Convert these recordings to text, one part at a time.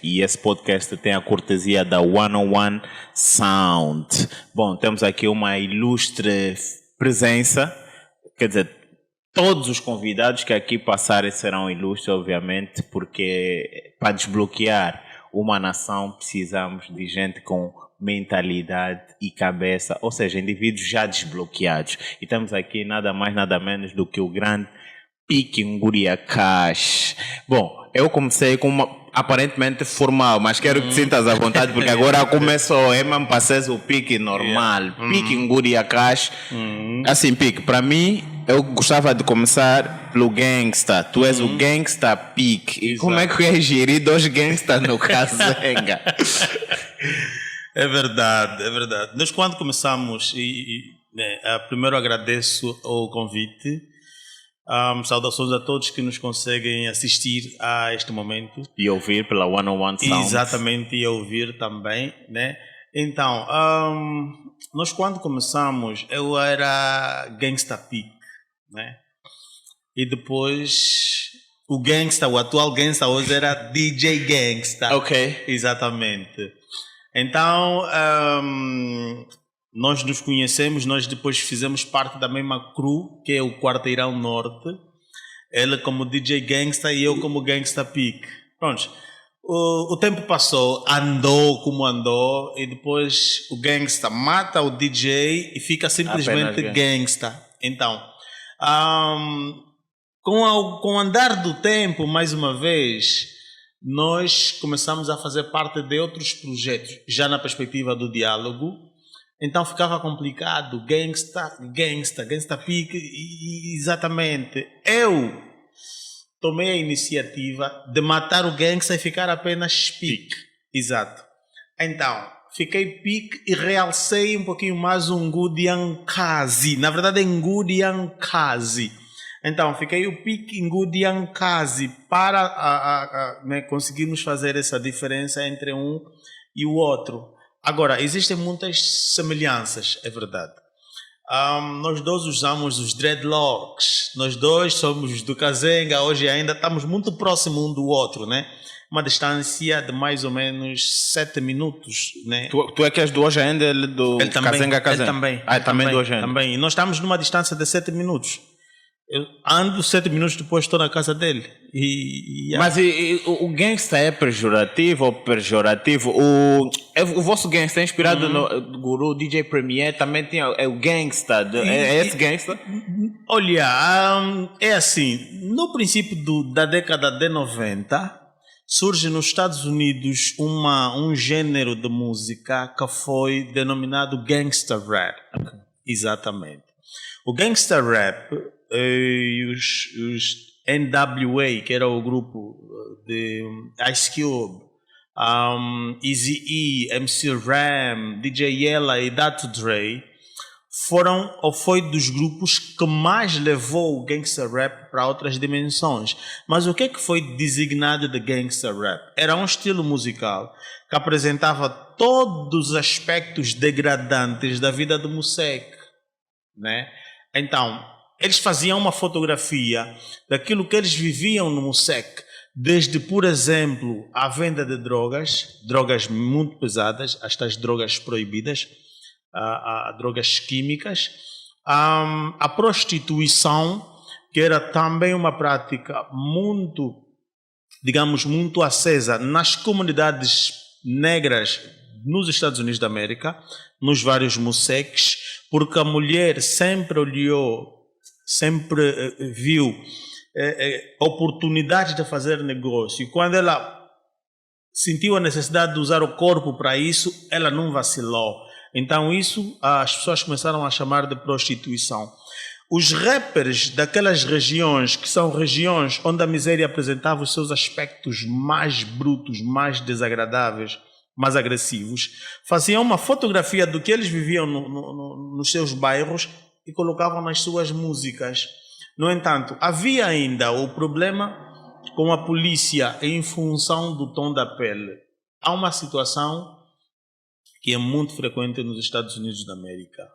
e esse podcast tem a cortesia da 101 Sound. Bom, temos aqui uma ilustre presença, quer dizer, todos os convidados que aqui passarem serão ilustres, obviamente, porque para desbloquear uma nação precisamos de gente com mentalidade e cabeça, ou seja, indivíduos já desbloqueados. E temos aqui nada mais, nada menos do que o grande Pique Nguria Cash. Bom, eu comecei com uma aparentemente formal, mas quero que te sintas à vontade, porque agora começou mesmo para ser o pique normal. Pique Nguria Cash. Assim, Pique, para mim, eu gostava de começar pelo gangsta. Tu és o gangsta Pique. E como é que é gerir dois gangsters no Kazenga? É verdade, é verdade. Nós quando começamos, primeiro agradeço o convite, saudações a todos que nos conseguem assistir a este momento. E ouvir pela 101 Sound. Exatamente, e ouvir também, né? Então, nós quando começamos, eu era Gangsta Pique, né? E depois o atual gangsta hoje era DJ Gangsta. Ok. Exatamente. Então, nós nos conhecemos, nós depois fizemos parte da mesma crew, que é o Quarteirão Norte. Ele como DJ Gangsta e eu como Gangsta Pique. Pronto. O tempo passou, andou como andou, e depois o Gangsta mata o DJ e fica simplesmente Gangsta. Então, com o andar do tempo, mais uma vez, nós começamos a fazer parte de outros projetos, já na perspectiva do diálogo. Então ficava complicado, Gangsta Pique, exatamente. Eu tomei a iniciativa de matar o Gangsta e ficar apenas Pique. Exato. Então, fiquei Pique e realcei um pouquinho mais o Ngudian Kazi. Na verdade é Ngudian Kazi. Então, fiquei o Pique Ngudian Kazi para conseguirmos fazer essa diferença entre um e o outro. Agora, existem muitas semelhanças, é verdade. Nós dois usamos os dreadlocks, nós dois somos do Kazenga, hoje ainda estamos muito próximos um do outro, né? Uma distância de mais ou menos 7 minutos, né? Tu é que és do hoje ainda, ele do Kazenga. Ele também. Também do hoje ainda. Também. E nós estamos numa distância de 7 minutos. Eu ando 7 minutos depois, estou na casa dele. Mas o gangsta é pejorativo ou pejorativo? O vosso gangsta é inspirado no guru DJ Premier, também tem o gangsta. É esse gangsta? Olha, é assim, no princípio da década de 90, surge nos Estados Unidos um gênero de música que foi denominado gangsta rap. Okay. Exatamente. O gangsta rap, os NWA, que era o grupo de Ice Cube, Eazy-E, MC Ram, DJ Yella e Dr. Dre, foi dos grupos que mais levou o gangsta rap para outras dimensões. Mas o que é que foi designado de gangsta rap? Era um estilo musical que apresentava todos os aspectos degradantes da vida do moleque, né? Então, eles faziam uma fotografia daquilo que eles viviam no moleque, desde, por exemplo, a venda de drogas muito pesadas, estas drogas proibidas, a drogas químicas, a prostituição, que era também uma prática muito, digamos, muito acesa nas comunidades negras nos Estados Unidos da América, nos vários moleques, porque a mulher sempre viu oportunidades de fazer negócio. E quando ela sentiu a necessidade de usar o corpo para isso, ela não vacilou. Então isso as pessoas começaram a chamar de prostituição. Os rappers daquelas regiões, que são regiões onde a miséria apresentava os seus aspectos mais brutos, mais desagradáveis, mais agressivos, faziam uma fotografia do que eles viviam nos seus bairros e colocavam nas suas músicas. No entanto, havia ainda o problema com a polícia em função do tom da pele. Há uma situação que é muito frequente nos Estados Unidos da América.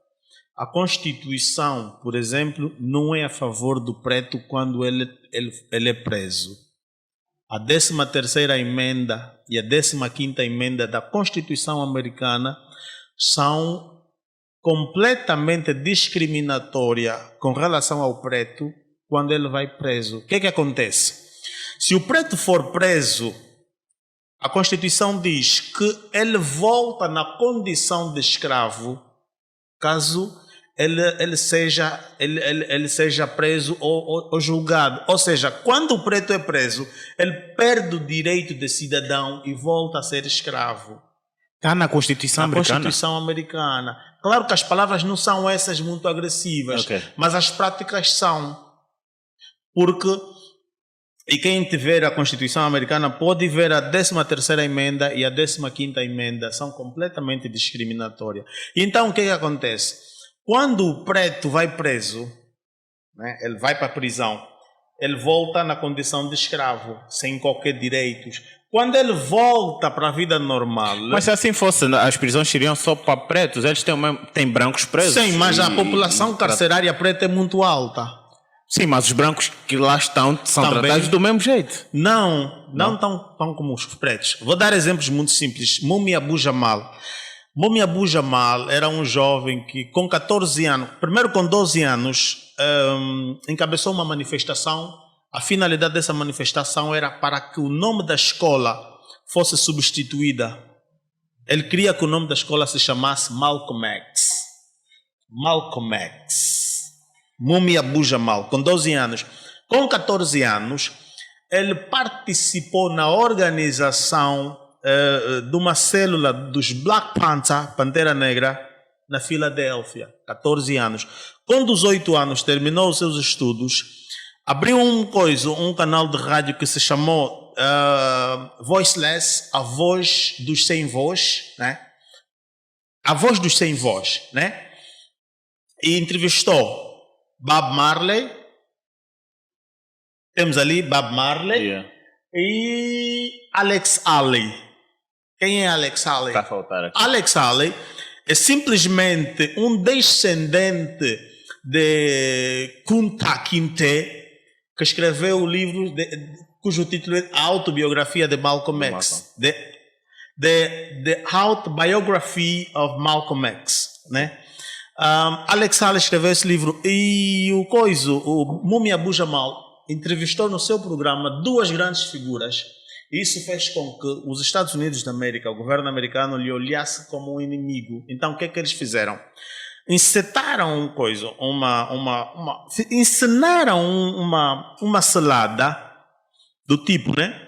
A Constituição, por exemplo, não é a favor do preto quando ele é preso. a 13ª emenda e a 15ª emenda da Constituição americana são completamente discriminatórias com relação ao preto quando ele vai preso. O que é que acontece? Se o preto for preso, a Constituição diz que ele volta na condição de escravo caso ele seja preso ou julgado. Ou seja, quando o preto é preso, ele perde o direito de cidadão e volta a ser escravo. Está na Constituição americana? Na Constituição americana. Claro que as palavras não são essas muito agressivas, Okay. mas as práticas são. Porque, e quem tiver a Constituição americana pode ver a 13ª emenda e a 15ª emenda, são completamente discriminatórias. Então, o que acontece? Quando o preto vai preso, né, ele vai para a prisão, ele volta na condição de escravo, sem qualquer direitos. Quando ele volta para a vida normal... Mas se assim fosse, as prisões seriam só para pretos, eles têm brancos presos. Sim, mas a população carcerária preta é muito alta. Sim, mas os brancos que lá estão são Também. tratados do mesmo jeito. Não tão como os pretos. Vou dar exemplos muito simples. Mumia Abu Jamal. Mumia Abu Jamal era um jovem que com 14 anos, primeiro com 12 anos, encabeçou uma manifestação. A finalidade dessa manifestação era para que o nome da escola fosse substituída. Ele queria que o nome da escola se chamasse Malcolm X. Malcolm X. Mumia Abu Jamal, com 12 anos. Com 14 anos, ele participou na organização de uma célula dos Black Panther, Pantera Negra, na Filadélfia. 14 anos. Com 18 anos, terminou os seus estudos, abriu um canal de rádio que se chamou Voiceless, a voz dos sem voz, né? A voz dos sem voz, né? E entrevistou Bob Marley, temos ali Bob Marley, e Alex Haley. Quem é Alex Haley? Está a faltar aqui. Alex Haley é simplesmente um descendente de Kunta Kinte, que escreveu o livro cujo título é A Autobiografia de Malcolm X. The Autobiography of Malcolm X, né? Alex Haley escreveu esse livro e o Mumia Abu Jamal entrevistou no seu programa duas grandes figuras. Isso fez com que os Estados Unidos da América, o governo americano, lhe olhasse como um inimigo. Então, o que é que eles fizeram? Encetaram encenaram uma selada do tipo, né?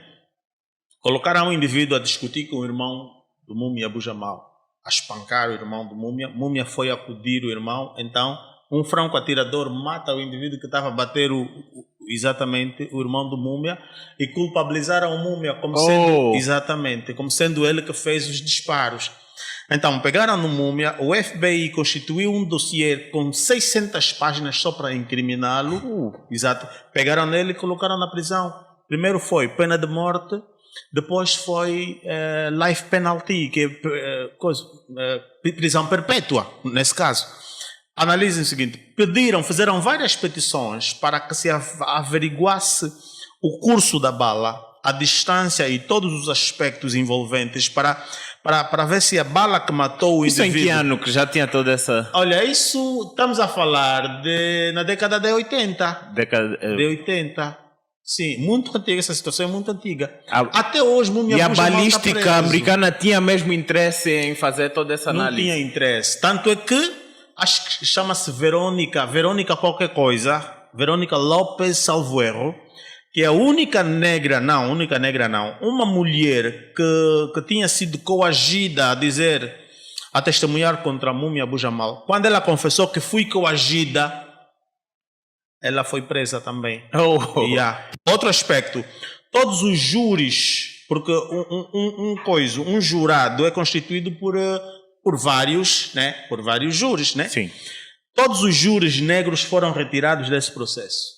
Colocaram um indivíduo a discutir com o irmão do Mumia Abu Jamal, a espancar o irmão do Mumia. Mumia foi acudir o irmão, então um franco atirador mata o indivíduo que estava a bater exatamente o irmão do Múmia e culpabilizaram o Múmia como sendo ele que fez os disparos. Então pegaram no Múmia, o FBI constituiu um dossiê com 600 páginas só para incriminá-lo. Exato. Pegaram nele e colocaram na prisão. Primeiro foi pena de morte, depois foi life penalty, que é prisão perpétua nesse caso. Analisem o seguinte, fizeram várias petições para que se averiguasse o curso da bala, a distância e todos os aspectos envolventes para ver se a bala que matou o indivíduo... Isso em que ano que já tinha toda essa... Olha, isso estamos a falar na década de 80. De 80. Sim, muito antiga, essa situação é muito antiga. Até hoje, e a balística americana tinha mesmo interesse em fazer toda essa análise? Não tinha interesse. Tanto é que acho que chama-se Verônica qualquer coisa, Verônica Lopes salvo erro, que é a única negra não, uma mulher que tinha sido coagida a testemunhar contra a Mumia Abu Jamal. Quando ela confessou que foi coagida, ela foi presa também. Outro aspecto, todos os júris, porque um jurado é constituído por vários júris, né? Sim. Todos os júris negros foram retirados desse processo.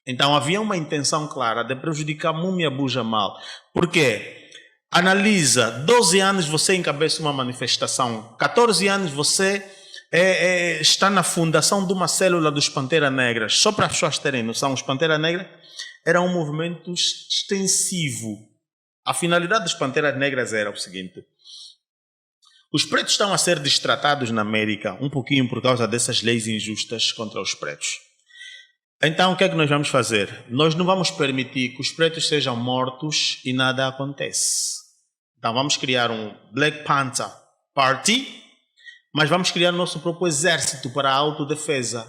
Então havia uma intenção clara de prejudicar Mumia Abu Jamal. Por quê? Analisa, 12 anos você encabeça uma manifestação, 14 anos você está na fundação de uma célula dos Pantera Negras. Só para as pessoas terem noção, os Pantera Negra era um movimento extensivo. A finalidade dos Panteras Negras era o seguinte: os pretos estão a ser destratados na América um pouquinho por causa dessas leis injustas contra os pretos. Então, o que é que nós vamos fazer? Nós não vamos permitir que os pretos sejam mortos e nada acontece. Então, vamos criar um Black Panther Party, mas vamos criar nosso próprio exército para a autodefesa.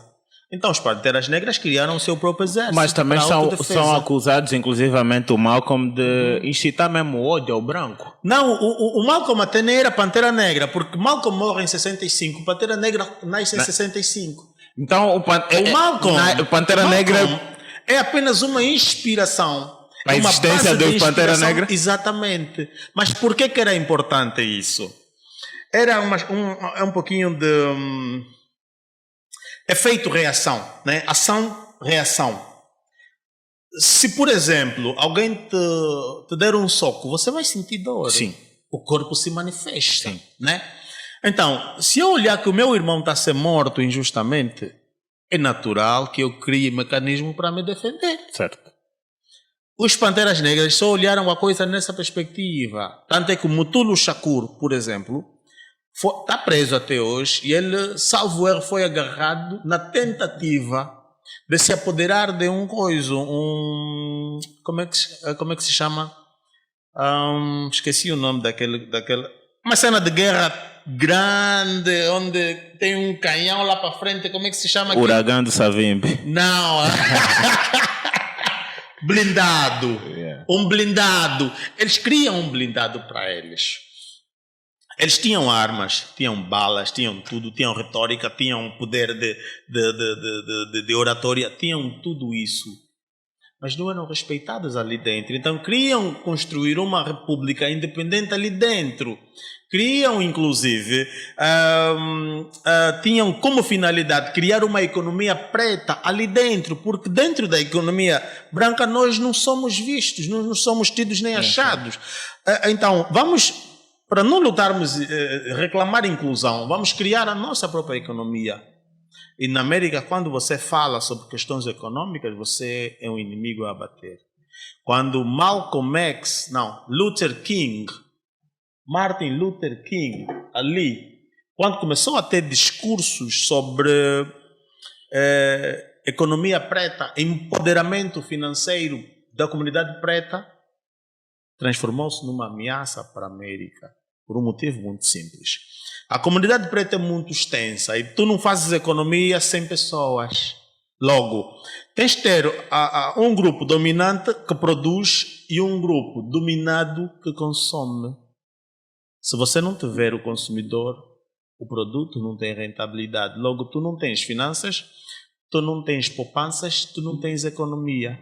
Então, os Panteras Negras criaram o seu próprio exército. Mas também são acusados, inclusivamente, o Malcolm, de incitar mesmo ódio ao branco. Não, o Malcolm até nem era Pantera Negra, porque Malcolm morre em 65, Pantera Negra nasce em 65. Então, o Pantera Negra é apenas uma inspiração. A existência do Pantera Negra? Exatamente. Mas por que era importante isso? Era um pouquinho de efeito-reação, né? Ação-reação. Se, por exemplo, alguém te der um soco, você vai sentir dor. Sim. O corpo se manifesta. Sim. Né? Então, se eu olhar que o meu irmão está a ser morto injustamente, é natural que eu crie mecanismo para me defender. Certo. Os Panteras Negras só olharam a coisa nessa perspectiva. Tanto é que o Mutulu Shakur, por exemplo, está preso até hoje e ele, salvo erro, foi agarrado na tentativa de se apoderar de um coisa, como é que se chama? Esqueci o nome daquele, uma cena de guerra grande, onde tem um canhão lá para frente, como é que se chama? Uragão do Savimbi. Não. Blindado. Yeah. Um blindado. Eles criam um blindado para eles. Eles tinham armas, tinham balas, tinham tudo, tinham retórica, tinham poder de oratória, tinham tudo isso. Mas não eram respeitados ali dentro. Então queriam construir uma república independente ali dentro. Queriam, inclusive, tinham como finalidade criar uma economia preta ali dentro, porque dentro da economia branca nós não somos vistos, nós não somos tidos nem achados. Então, para não lutarmos, reclamar inclusão, vamos criar a nossa própria economia. E na América, quando você fala sobre questões econômicas, você é um inimigo a abater. Quando Martin Luther King, ali, quando começou a ter discursos sobre economia preta, empoderamento financeiro da comunidade preta, transformou-se numa ameaça para a América, por um motivo muito simples. A comunidade preta é muito extensa e tu não fazes economia sem pessoas. Logo, tens de ter um grupo dominante que produz e um grupo dominado que consome. Se você não tiver o consumidor, o produto não tem rentabilidade. Logo, tu não tens finanças, tu não tens poupanças, tu não tens economia.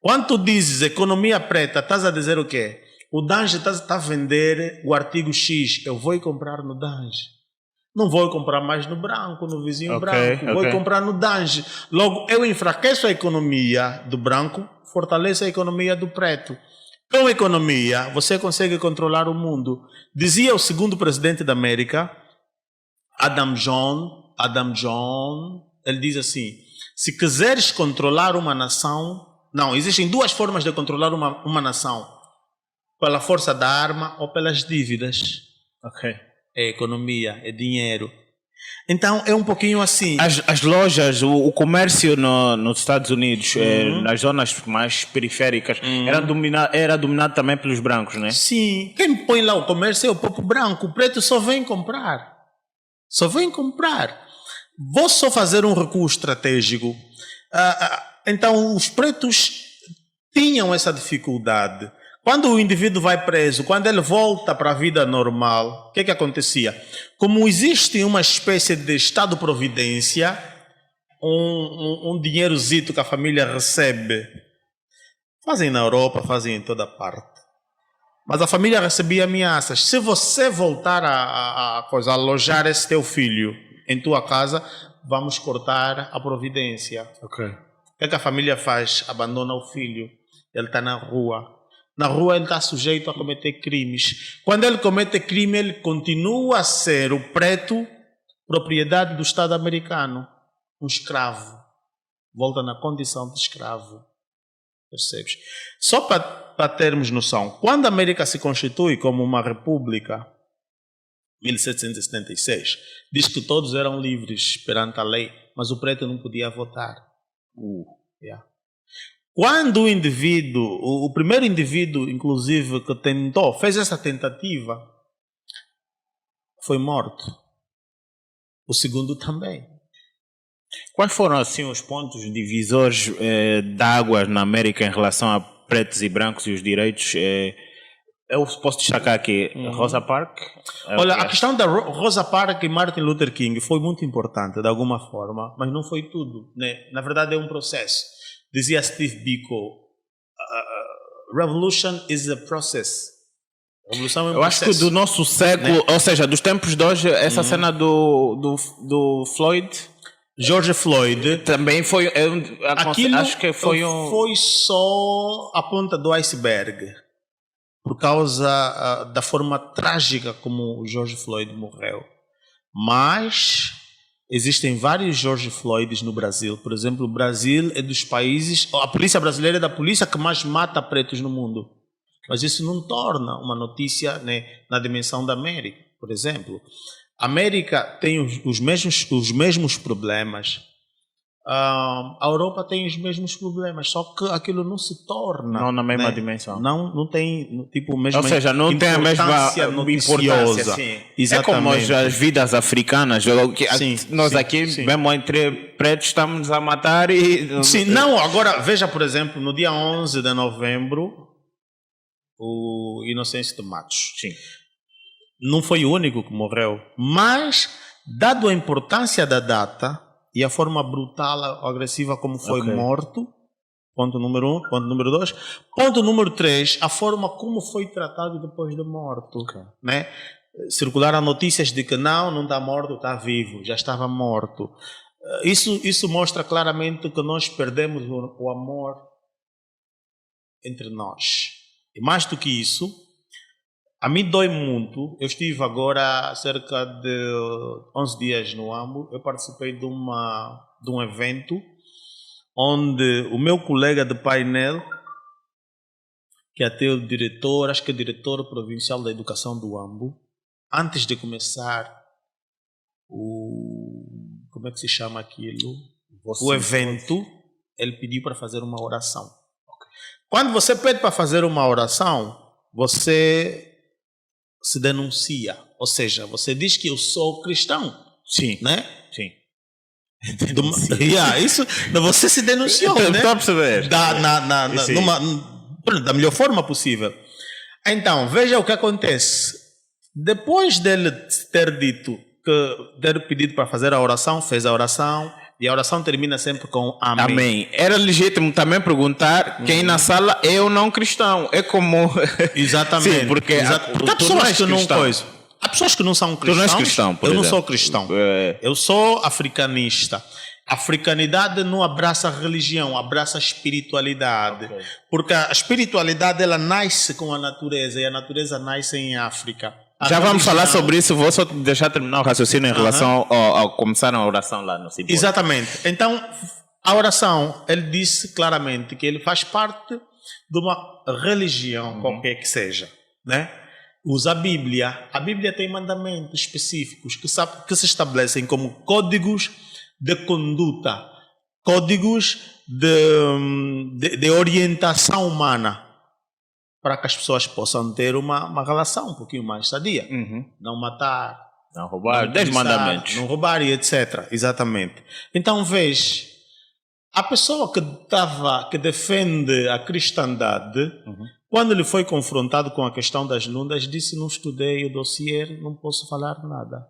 Quando tu dizes economia preta, estás a dizer o quê? O Dange está a vender o artigo X, eu vou comprar no Dange. Não vou comprar mais no branco, no vizinho branco, vou comprar no Dange. Logo, eu enfraqueço a economia do branco, fortaleço a economia do preto. Com economia, você consegue controlar o mundo. Dizia o segundo presidente da América, Adam John, ele diz assim: se quiseres controlar uma nação, existem duas formas de controlar uma nação: pela força da arma ou pelas dívidas. É economia, é dinheiro. Então é um pouquinho assim. As lojas, o comércio nos Estados Unidos, nas zonas mais periféricas, era dominado também pelos brancos, né? Sim. Quem põe lá o comércio é o próprio branco. O preto só vem comprar. Vou só fazer um recuo estratégico. Então os pretos tinham essa dificuldade. Quando o indivíduo vai preso, quando ele volta para a vida normal, o que acontecia? Como existe uma espécie de Estado-providência, um dinheirozito que a família recebe, fazem na Europa, fazem em toda parte, mas a família recebia ameaças: se você voltar a alojar esse teu filho em tua casa, vamos cortar a providência. O que a família faz? Abandona o filho, ele está na rua. Na rua ele está sujeito a cometer crimes. Quando ele comete crime, ele continua a ser o preto, propriedade do Estado americano. Um escravo. Volta na condição de escravo. Percebes? Só para termos noção, quando a América se constitui como uma república, 1776, diz que todos eram livres perante a lei, mas o preto não podia votar. Yeah. Quando o indivíduo, o primeiro indivíduo, inclusive, que fez essa tentativa, foi morto. O segundo também. Quais foram assim os pontos divisores d'águas na América em relação a pretos e brancos e os direitos? Eu posso destacar aqui Rosa Parks. Olha, a questão da Rosa Parks e Martin Luther King foi muito importante, de alguma forma, mas não foi tudo, né? Na verdade é um processo. Dizia Steve Biko, revolution is a process. Revolução é um Eu processo. acho que do nosso século, né? Ou seja, dos tempos de hoje, essa cena do Floyd... George Floyd também foi... acho que foi foi só a ponta do iceberg. Por causa da forma trágica como o George Floyd morreu. Mas existem vários George Floyds no Brasil. Por exemplo, o Brasil é dos países... A polícia brasileira é da polícia que mais mata pretos no mundo. Mas isso não torna uma notícia, né, na dimensão da América, por exemplo. A América tem os mesmos problemas. A Europa tem os mesmos problemas, só que aquilo não se torna... Não na mesma né? dimensão. Não tem tipo, mesma ou seja, não tem a mesma importância. Sim. É como as vidas africanas. Nós sim, aqui, sim. mesmo entre pretos, estamos a matar e... Sim, não, agora, veja, por exemplo, no dia 11 de novembro, o Inocêncio de Matos. Sim. Não foi o único que morreu, mas, dado a importância da data e a forma brutal, agressiva como foi morto, ponto número 1, ponto número 2. Ponto número 3, a forma como foi tratado depois de morto. Né? Circularam notícias de que não está morto, está vivo, já estava morto. Isso mostra claramente que nós perdemos o amor entre nós. E mais do que isso, a mim dói muito. Eu estive agora há cerca de 11 dias no AMBO. Eu participei de um evento onde o meu colega de painel, que é até o diretor, acho que é o diretor provincial da educação do AMBO, antes de começar como é que se chama aquilo? O evento, ele pediu para fazer uma oração. Quando você pede para fazer uma oração, você se denuncia, ou seja, você diz que eu sou cristão. Sim, né? Sim. Isso, você se denunciou, né? Estou a perceber. Da melhor forma possível. Então, veja o que acontece. Depois dele ter dito, ter pedido para fazer a oração, fez a oração, e a oração termina sempre com amém. Amém. Era legítimo também perguntar quem na sala é ou não cristão. É como... Exatamente. Sim, porque há pessoas que não coisam. Há pessoas que não são cristãos. Tu não és cristão, por Eu exemplo. não sou cristão. Eu sou africanista. A africanidade não abraça a religião, abraça a espiritualidade. Okay. Porque a espiritualidade, ela nasce com a natureza, e a natureza nasce em África. Já vamos falar sobre isso, vou só deixar terminar o raciocínio em relação ao começar a oração lá no Cibor. Exatamente. Então, a oração, ele disse claramente que ele faz parte de uma religião, qualquer que seja, né? Usa a Bíblia. A Bíblia tem mandamentos específicos que se estabelecem como códigos de conduta, códigos de orientação humana, para que as pessoas possam ter uma relação um pouquinho mais sadia. Não matar, não roubar, 10 mandamentos. Não roubar e etc. Exatamente. Então, veja, a pessoa que defende a cristandade, quando ele foi confrontado com a questão das lunas, disse: não estudei o dossiê, não posso falar nada.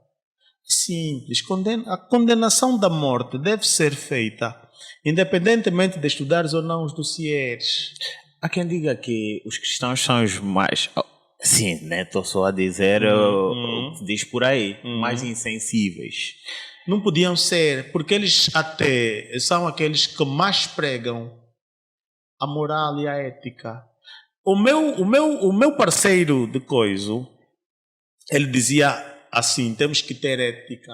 Simples. A condenação da morte deve ser feita, independentemente de estudares ou não os dossiês. Há quem diga que os cristãos são os mais... Sim, né? Estou só a dizer, diz por aí, mais insensíveis. Não podiam ser, porque eles até são aqueles que mais pregam a moral e a ética. O meu parceiro de coiso, ele dizia assim: temos que ter ética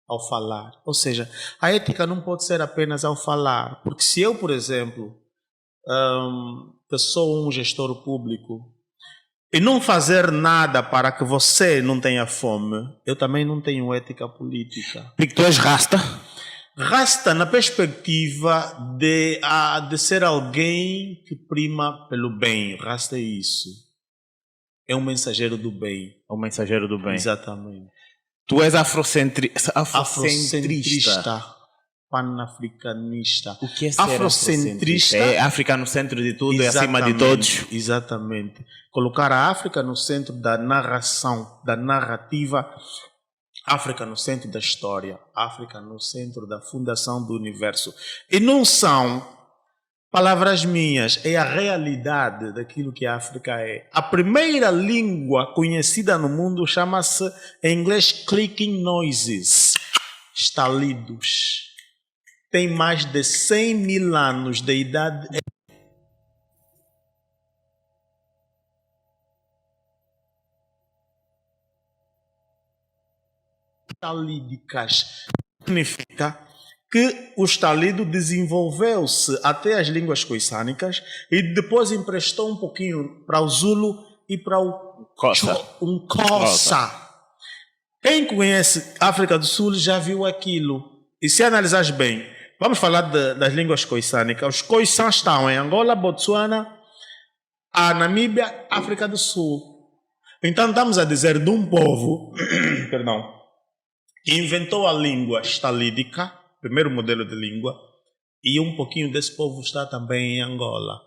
ao falar. Ou seja, a ética não pode ser apenas ao falar. Porque se eu, por exemplo, que sou um gestor público e não fazer nada para que você não tenha fome, eu também não tenho ética política. Porque tu és rasta? Rasta na perspectiva de ser alguém que prima pelo bem. Rasta é isso. É um mensageiro do bem. É um mensageiro do bem. Exatamente. Tu és Afrocentrista. Panafricanista. O que é ser afrocentrista? É África no centro de tudo e acima de todos. Exatamente. Colocar a África no centro da narração, da narrativa, África no centro da história, África no centro da fundação do universo. E não são palavras minhas, é a realidade daquilo que a África é. A primeira língua conhecida no mundo chama-se, em inglês, clicking noises, estalidos. Tem mais de 100 mil anos de idade. Estalídicas. Significa que o estalido desenvolveu-se até as línguas coisânicas e depois emprestou um pouquinho para o Zulu e para o Xhosa. Quem conhece África do Sul já viu aquilo. E se analisares bem, vamos falar das línguas coisânicas. Os coisãs estão em Angola, Botsuana, a Namíbia, África do Sul. Então estamos a dizer de um povo perdão, que inventou a língua estalídica, primeiro modelo de língua, e um pouquinho desse povo está também em Angola.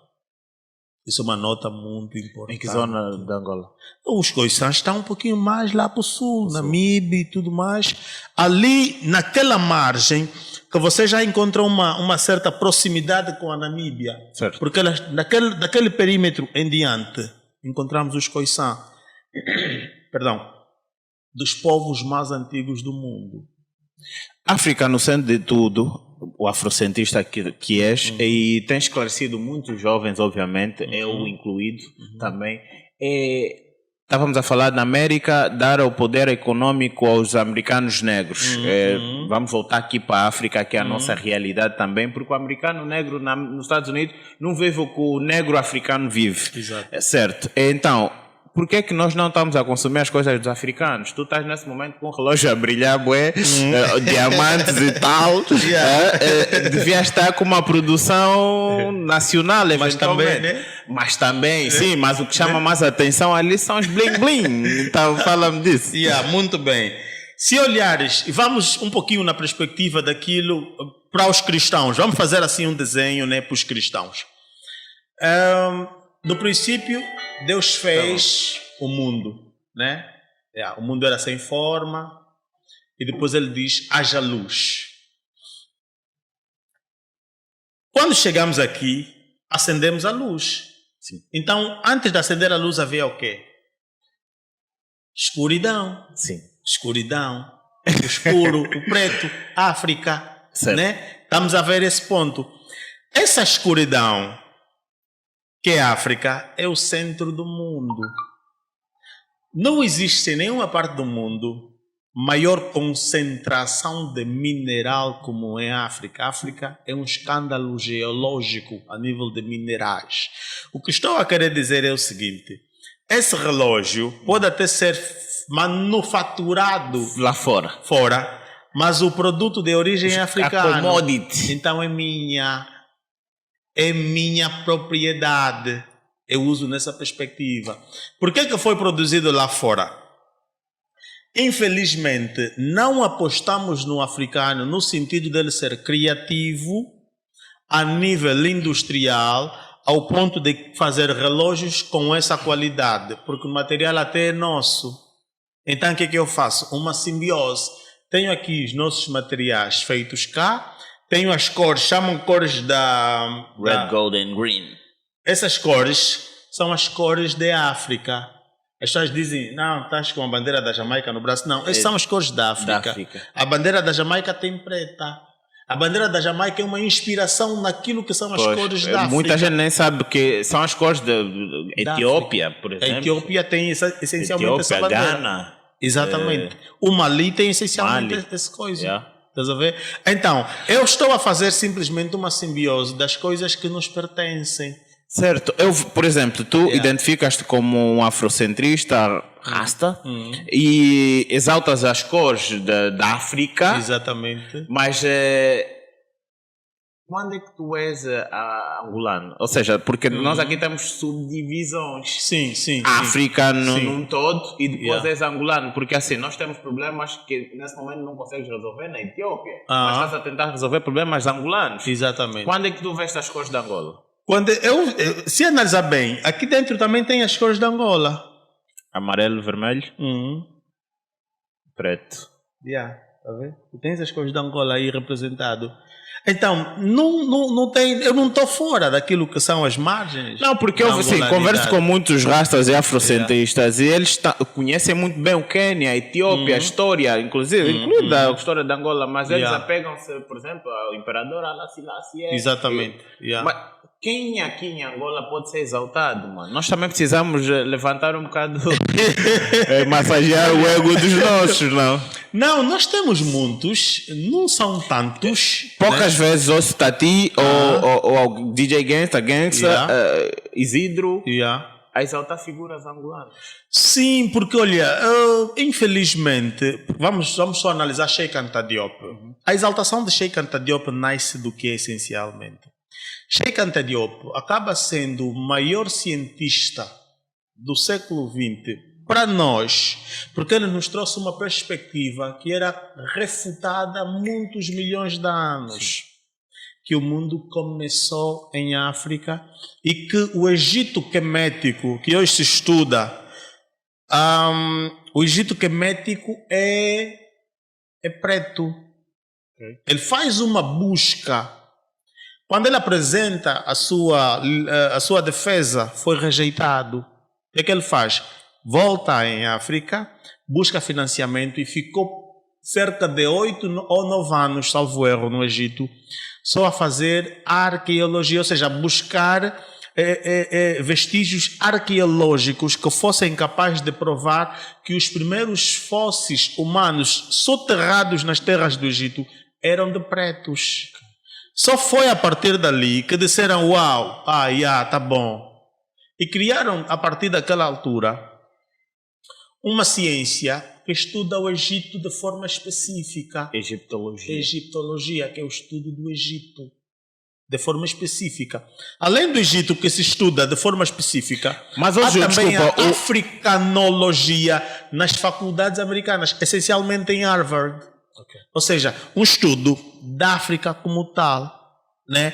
Isso é uma nota muito importante. Em que zona de Angola? Os coisãs estão um pouquinho mais lá para o sul, Namíbia e tudo mais. Ali, naquela margem, que você já encontra uma certa proximidade com a Namíbia. Certo. Porque daquele perímetro em diante, encontramos os coisãs, perdão, dos povos mais antigos do mundo. África no centro de tudo, o afrocentrista que és, e tens esclarecido muitos jovens, obviamente, eu incluído também. Estávamos a falar na América, dar o poder econômico aos americanos negros. Vamos voltar aqui para a África, que é a nossa realidade também, porque o americano negro nos Estados Unidos não vive o que o negro africano vive. Exato. É certo. Então, por que é que nós não estamos a consumir as coisas dos africanos? Tu estás nesse momento com um relógio a brilhar, bué, diamantes e tal. Devia estar com uma produção nacional, mas também, né? Mas também, sim, mas o que chama mais atenção ali são os bling-bling. Então, fala-me disso. Muito bem. Se olhares, e vamos um pouquinho na perspectiva daquilo para os cristãos, vamos fazer assim um desenho, né, para os cristãos. No princípio, Deus fez o mundo, né? O mundo era sem forma e depois ele diz, haja luz. Quando chegamos aqui, acendemos a luz. Sim. Então, antes de acender a luz, havia o quê? Escuridão. Sim. Escuridão, o escuro, o preto, África, né? Estamos a ver esse ponto. Essa escuridão que é a África, é o centro do mundo. Não existe em nenhuma parte do mundo maior concentração de mineral como é a África. A África é um escândalo geológico a nível de minerais. O que estou a querer dizer é o seguinte: esse relógio pode até ser manufaturado lá fora, mas o produto de origem é africano. A commodity. Então é minha propriedade. Eu uso nessa perspectiva. Por que foi produzido lá fora? Infelizmente, não apostamos no africano no sentido dele ser criativo a nível industrial, ao ponto de fazer relógios com essa qualidade, porque o material até é nosso. Então, o que eu faço? Uma simbiose. Tenho aqui os nossos materiais feitos cá, tenho as cores, chamam cores da Red, Gold and Green. Essas cores são as cores da África. As pessoas dizem, não, estás com a bandeira da Jamaica no braço. Não, essas são as cores da África. A bandeira da Jamaica tem preta. A bandeira da Jamaica é uma inspiração naquilo que são as cores da África. Muita gente nem sabe que são as cores da Etiópia, por exemplo. A Etiópia tem essencialmente essa bandeira. Gana. Exatamente. O Mali tem essencialmente essa coisa. Estás a ver? Então, eu estou a fazer simplesmente uma simbiose das coisas que nos pertencem. Certo. Eu, por exemplo, tu identificas-te como um afrocentrista rasta e exaltas as cores da África. Exatamente. Mas quando é que tu és angolano? Ou seja, porque nós aqui temos subdivisões. Sim. África num todo e depois és angolano. Porque assim, nós temos problemas que nesse momento não consegues resolver na Etiópia. Mas estás a tentar resolver problemas angolanos. Exatamente. Quando é que tu vês as cores de Angola? Quando se analisar bem, aqui dentro também tem as cores de Angola. Amarelo, vermelho, preto. Tá vendo? Tu tens as cores de Angola aí representado. Então, não tem, eu não estou fora daquilo que são as margens. Não, porque eu converso com muitos rastas e afrocentristas e eles conhecem muito bem o Quênia, a Etiópia, a história, inclusive a história de Angola, mas eles apegam-se, por exemplo, ao imperador Haile Selassie. Exatamente. Mas quem aqui em Angola pode ser exaltado, mano? Nós também precisamos levantar um bocado, massagear o ego dos nossos, não? Não, nós temos muitos, não são tantos. Poucas vezes ouço Tati ou DJ Gangsta, Isidro, a exaltar figuras angolanas. Sim, porque olha, infelizmente, vamos só analisar Sheikh Anta Diop. A exaltação de Sheikh Anta Diop nasce do que essencialmente? Sheikh Anta Diop acaba sendo o maior cientista do século XX para nós, porque ele nos trouxe uma perspectiva que era refutada há muitos milhões de anos. Que o mundo começou em África e que o Egito Quemético, que hoje se estuda, o Egito Quemético é preto. Ele faz uma busca. Quando ele apresenta a sua defesa, foi rejeitado. O que ele faz? Volta em África, busca financiamento e ficou cerca de 8 ou 9 anos, salvo erro, no Egito, só a fazer arqueologia, ou seja, buscar vestígios arqueológicos que fossem capazes de provar que os primeiros fósseis humanos soterrados nas terras do Egito eram de pretos. Só foi a partir dali que disseram, uau, tá bom. E criaram, a partir daquela altura, uma ciência que estuda o Egito de forma específica. Egiptologia, que é o estudo do Egito, de forma específica. Além do Egito, que se estuda de forma específica, mas hoje, há também a africanologia nas faculdades americanas, essencialmente em Harvard. Ou seja, um estudo da África como tal, né?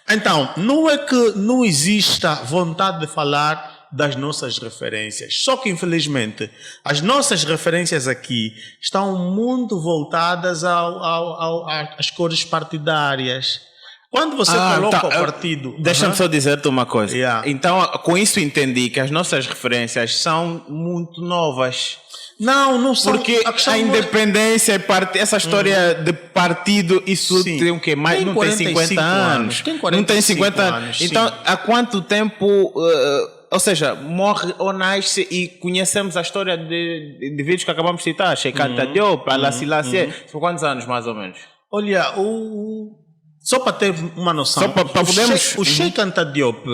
Então, não é que não exista vontade de falar das nossas referências, só que infelizmente as nossas referências aqui estão muito voltadas às cores partidárias. Quando você coloca o partido... Deixa-me só dizer-te uma coisa. Então, com isso entendi que as nossas referências são muito novas. Não são. Porque a independência, essa história de partido, isso tem o quê? Mais, não tem 50 anos. Não tem 50 anos. Então, há quanto tempo, ou seja, morre ou nasce e conhecemos a história de vídeos que acabamos de citar, Sheikh Anta Diop, Haile Selassie, por quantos anos mais ou menos? Olha, só para ter uma noção, o Sheikh Anta Diop,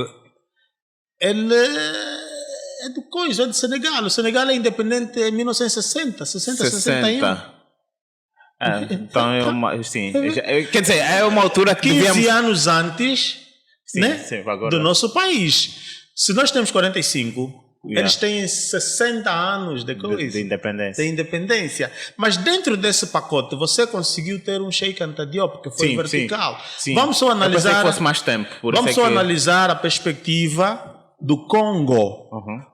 ele é do Senegal. O Senegal é independente em 1960, 61. Então quer dizer, é uma altura que 15 anos antes, né, do nosso país. Se nós temos 45, eles têm 60 anos de independência. Mas dentro desse pacote, você conseguiu ter um Sheikh Anta Diop, que foi vertical. Sim. Vamos só analisar. Fosse mais tempo. Analisar a perspectiva do Congo.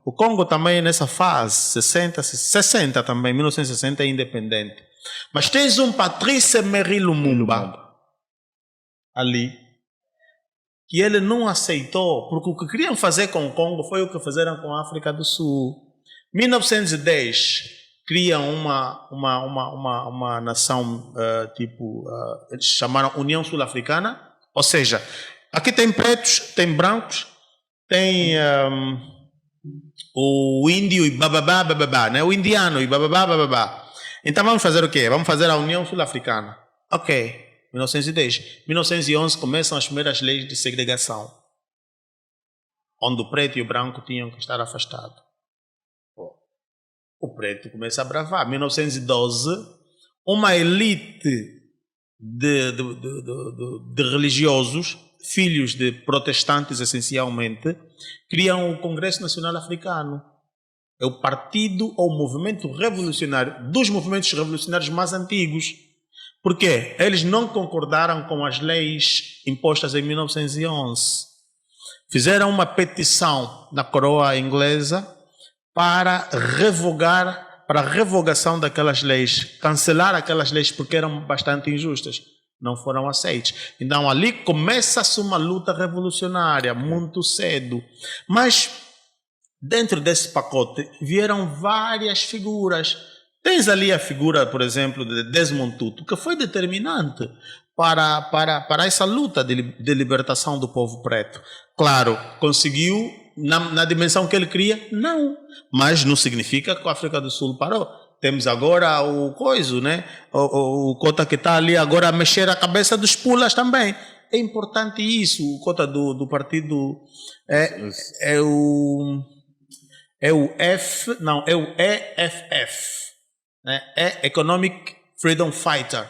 O Congo também é nessa fase, 60 também, 1960 é independente. Mas tens um Patrice Emery Lumumba ali, que ele não aceitou, porque o que queriam fazer com o Congo foi o que fizeram com a África do Sul. 1910 criam uma nação eles chamaram União Sul-Africana, ou seja, aqui tem pretos, tem brancos, tem o índio e bababá, né? O indiano e bababá. Então vamos fazer o quê? Vamos fazer a União Sul-Africana. Ok, 1910. 1911 começam as primeiras leis de segregação, onde o preto e o branco tinham que estar afastados. O preto começa a bravar. 1912, uma elite de religiosos, filhos de protestantes essencialmente, criam o Congresso Nacional Africano. É o partido ou movimento revolucionário, dos movimentos revolucionários mais antigos. Por quê? Eles não concordaram com as leis impostas em 1911. Fizeram uma petição na coroa inglesa para a revogação daquelas leis, cancelar aquelas leis porque eram bastante injustas. Não foram aceites. Então ali começa-se uma luta revolucionária muito cedo. Mas dentro desse pacote vieram várias figuras. Tens ali a figura, por exemplo, de Desmond Tutu, que foi determinante para essa luta de libertação do povo preto. Claro, conseguiu na dimensão que ele queria? Não. Mas não significa que a África do Sul parou. Temos agora o coiso, né? O cota que está ali agora a mexer a cabeça dos pulas também. É importante isso. O cota do partido é o EFF, né? É Economic Freedom Fighter.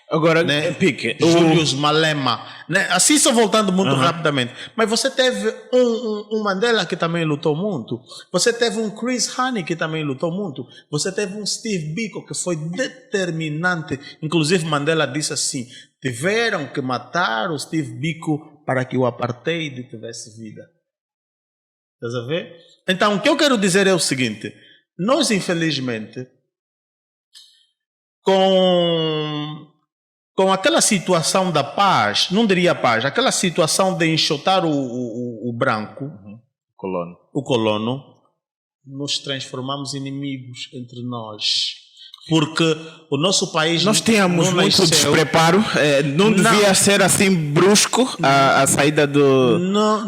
Agora, né? Pique, Julius Malema, né? Assim só voltando muito rapidamente. Mas você teve um Mandela que também lutou muito. Você teve um Chris Hani que também lutou muito. Você teve um Steve Biko que foi determinante. Inclusive Mandela disse assim: tiveram que matar o Steve Biko para que o apartheid tivesse vida. Estás a ver? Então o que eu quero dizer é o seguinte: nós infelizmente com aquela situação da paz, não diria paz, aquela situação de enxotar o branco, o colono, nos transformamos em inimigos entre nós. Porque o nosso país... Nós tínhamos muito despreparo, não devia ser assim brusco a saída do...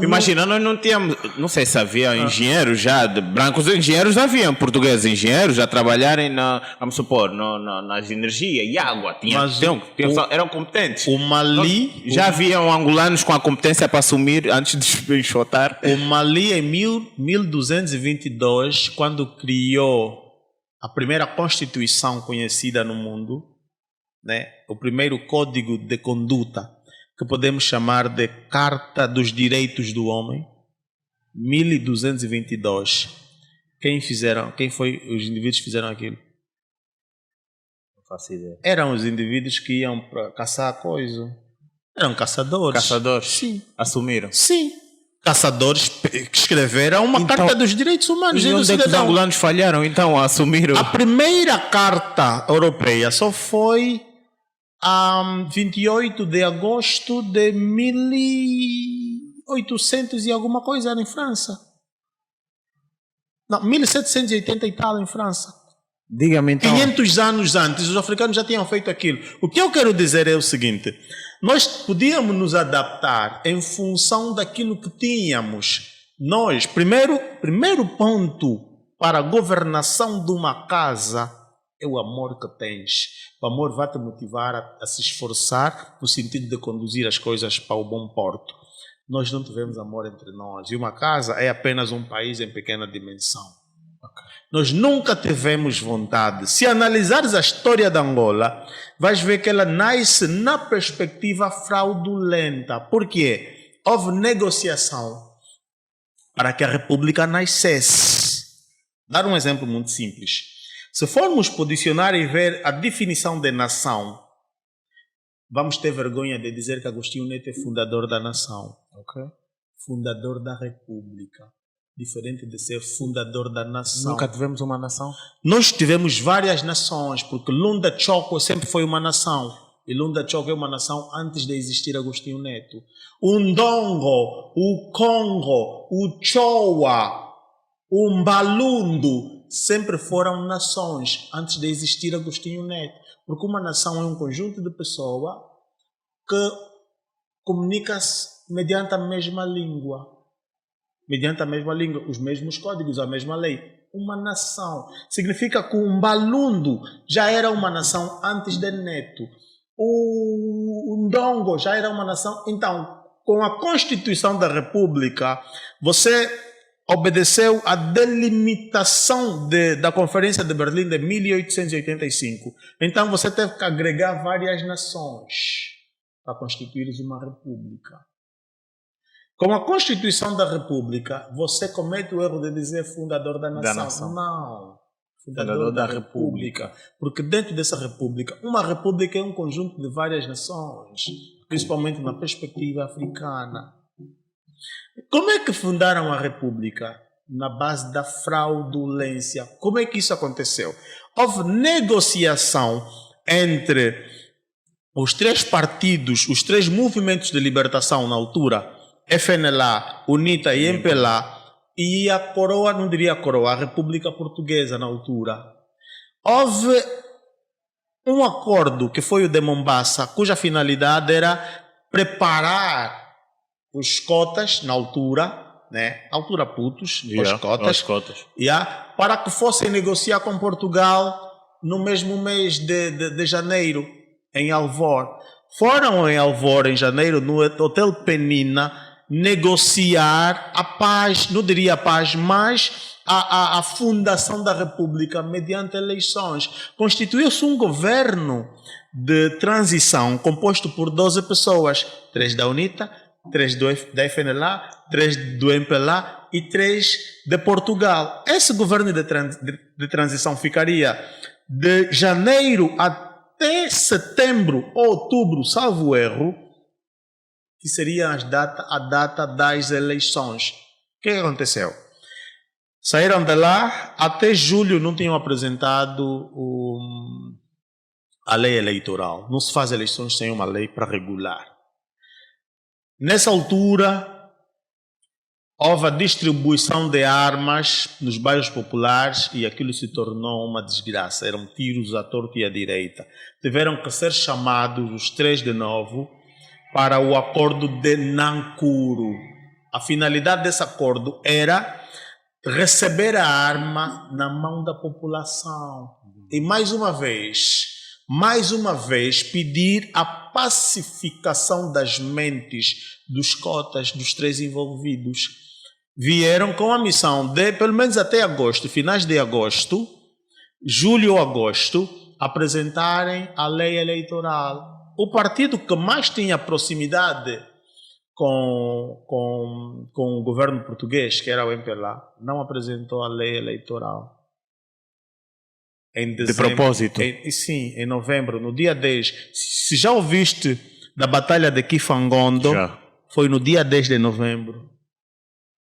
Imagina, nós não tínhamos... Não sei se havia engenheiros já, brancos engenheiros haviam, portugueses engenheiros já trabalharem, vamos supor, nas energias e água. Eram competentes. O Mali... Já haviam angolanos com a competência para assumir antes de enxotar. O Mali, em 1222, quando criou a primeira constituição conhecida no mundo, né? O primeiro código de conduta, que podemos chamar de Carta dos Direitos do Homem, 1222. Quem foi os indivíduos que fizeram aquilo? Não faço ideia. Eram os indivíduos que iam para caçar coisa. Eram caçadores. Caçadores? Sim. Assumiram? Sim. Caçadores que escreveram uma Carta dos Direitos Humanos. E onde é que os angolanos falharam, então, a assumir? A primeira carta europeia só foi a 28 de agosto de 1800 e alguma coisa em França. Não, 1780 e tal em França. Diga-me então. 500 anos antes, os africanos já tinham feito aquilo. O que eu quero dizer é o seguinte: nós podíamos nos adaptar em função daquilo que tínhamos. Nós, primeiro ponto para a governação de uma casa é o amor que tens. O amor vai te motivar a se esforçar no sentido de conduzir as coisas para o bom porto. Nós não tivemos amor entre nós. E uma casa é apenas um país em pequena dimensão. Nós nunca tivemos vontade. Se analisares a história da Angola, vais ver que ela nasce na perspectiva fraudulenta. Por quê? Houve negociação para que a República nascesse. Dar um exemplo muito simples. Se formos para o dicionário e ver a definição de nação, vamos ter vergonha de dizer que Agostinho Neto é fundador da nação. Okay. Fundador da República. Diferente de ser fundador da nação. Nunca tivemos uma nação? Nós tivemos várias nações, porque Lunda Choco sempre foi uma nação. E Lunda Choco é uma nação antes de existir Agostinho Neto. O Ndongo, o Congo, o Choa, o Mbalundo, sempre foram nações antes de existir Agostinho Neto. Porque uma nação é um conjunto de pessoas que comunica-se mediante a mesma língua. Mediante a mesma língua, os mesmos códigos, a mesma lei. Uma nação. Significa que o Mbalundo já era uma nação antes de Neto. o Ndongo já era uma nação. Então, com a Constituição da República, você obedeceu à delimitação da Conferência de Berlim de 1885. Então, você teve que agregar várias nações para constituir uma república. Com a Constituição da República, você comete o erro de dizer fundador da nação. Não. Fundador da República. Porque dentro dessa República, uma República é um conjunto de várias nações, principalmente na perspectiva africana. Como é que fundaram a República? Na base da fraudulência. Como é que isso aconteceu? Houve negociação entre os três partidos, os três movimentos de libertação na altura, FNLA, UNITA e MPLA, e a coroa, não diria a coroa, a República Portuguesa na altura. Houve um acordo que foi o de Mombasa, cuja finalidade era preparar os cotas na altura, né? Altura putos, os cotas, para que fossem negociar com Portugal no mesmo mês de janeiro, em Alvor. Foram em Alvor, em janeiro, no Hotel Penina, negociar a paz, não diria a paz, mas a fundação da República mediante eleições. Constituiu-se um governo de transição composto por 12 pessoas, 3 da UNITA, 3 da FNLA, 3 do MPLA e 3 de Portugal. Esse governo de transição ficaria de janeiro até setembro ou outubro, salvo erro, que seria a data das eleições. O que aconteceu? Saíram de lá, até julho não tinham apresentado a lei eleitoral. Não se faz eleições sem uma lei para regular. Nessa altura, houve a distribuição de armas nos bairros populares e aquilo se tornou uma desgraça. Eram tiros à torta e à direita. Tiveram que ser chamados os três de novo para o acordo de Nankuru. A finalidade desse acordo era receber a arma na mão da população. E mais uma vez, pedir a pacificação das mentes dos cotas, dos três envolvidos. Vieram com a missão de, pelo menos até agosto, finais de agosto, julho ou agosto, apresentarem a lei eleitoral. O partido que mais tinha proximidade com o governo português, que era o MPLA, não apresentou a lei eleitoral. Em dezembro, de propósito? Sim, em novembro, no dia 10. Se já ouviste da Batalha de Kifangondo, já. Foi no dia 10 de novembro.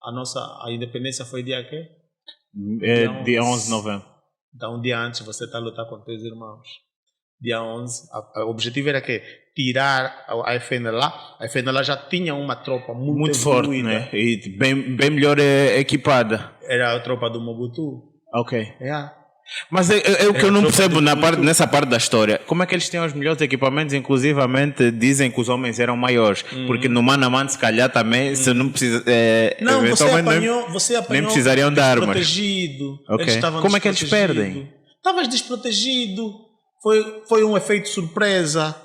A independência foi dia quê? Dia 11 de novembro. Então, um dia antes você está a lutar com teus irmãos. Dia 11, o objetivo era que tirar a FNLA. A FNLA já tinha uma tropa muito forte, né? E bem melhor equipada. Era a tropa do Mobutu. Ok. Mas é o que eu não percebo nessa parte da história. Como é que eles têm os melhores equipamentos? Inclusivamente dizem que os homens eram maiores. Porque no mano a mano, se calhar também, você não precisa. Não, você apanhou nem precisariam de armas. Desprotegido. Okay. Como é que eles perdem? Estavas desprotegido. Foi um efeito surpresa.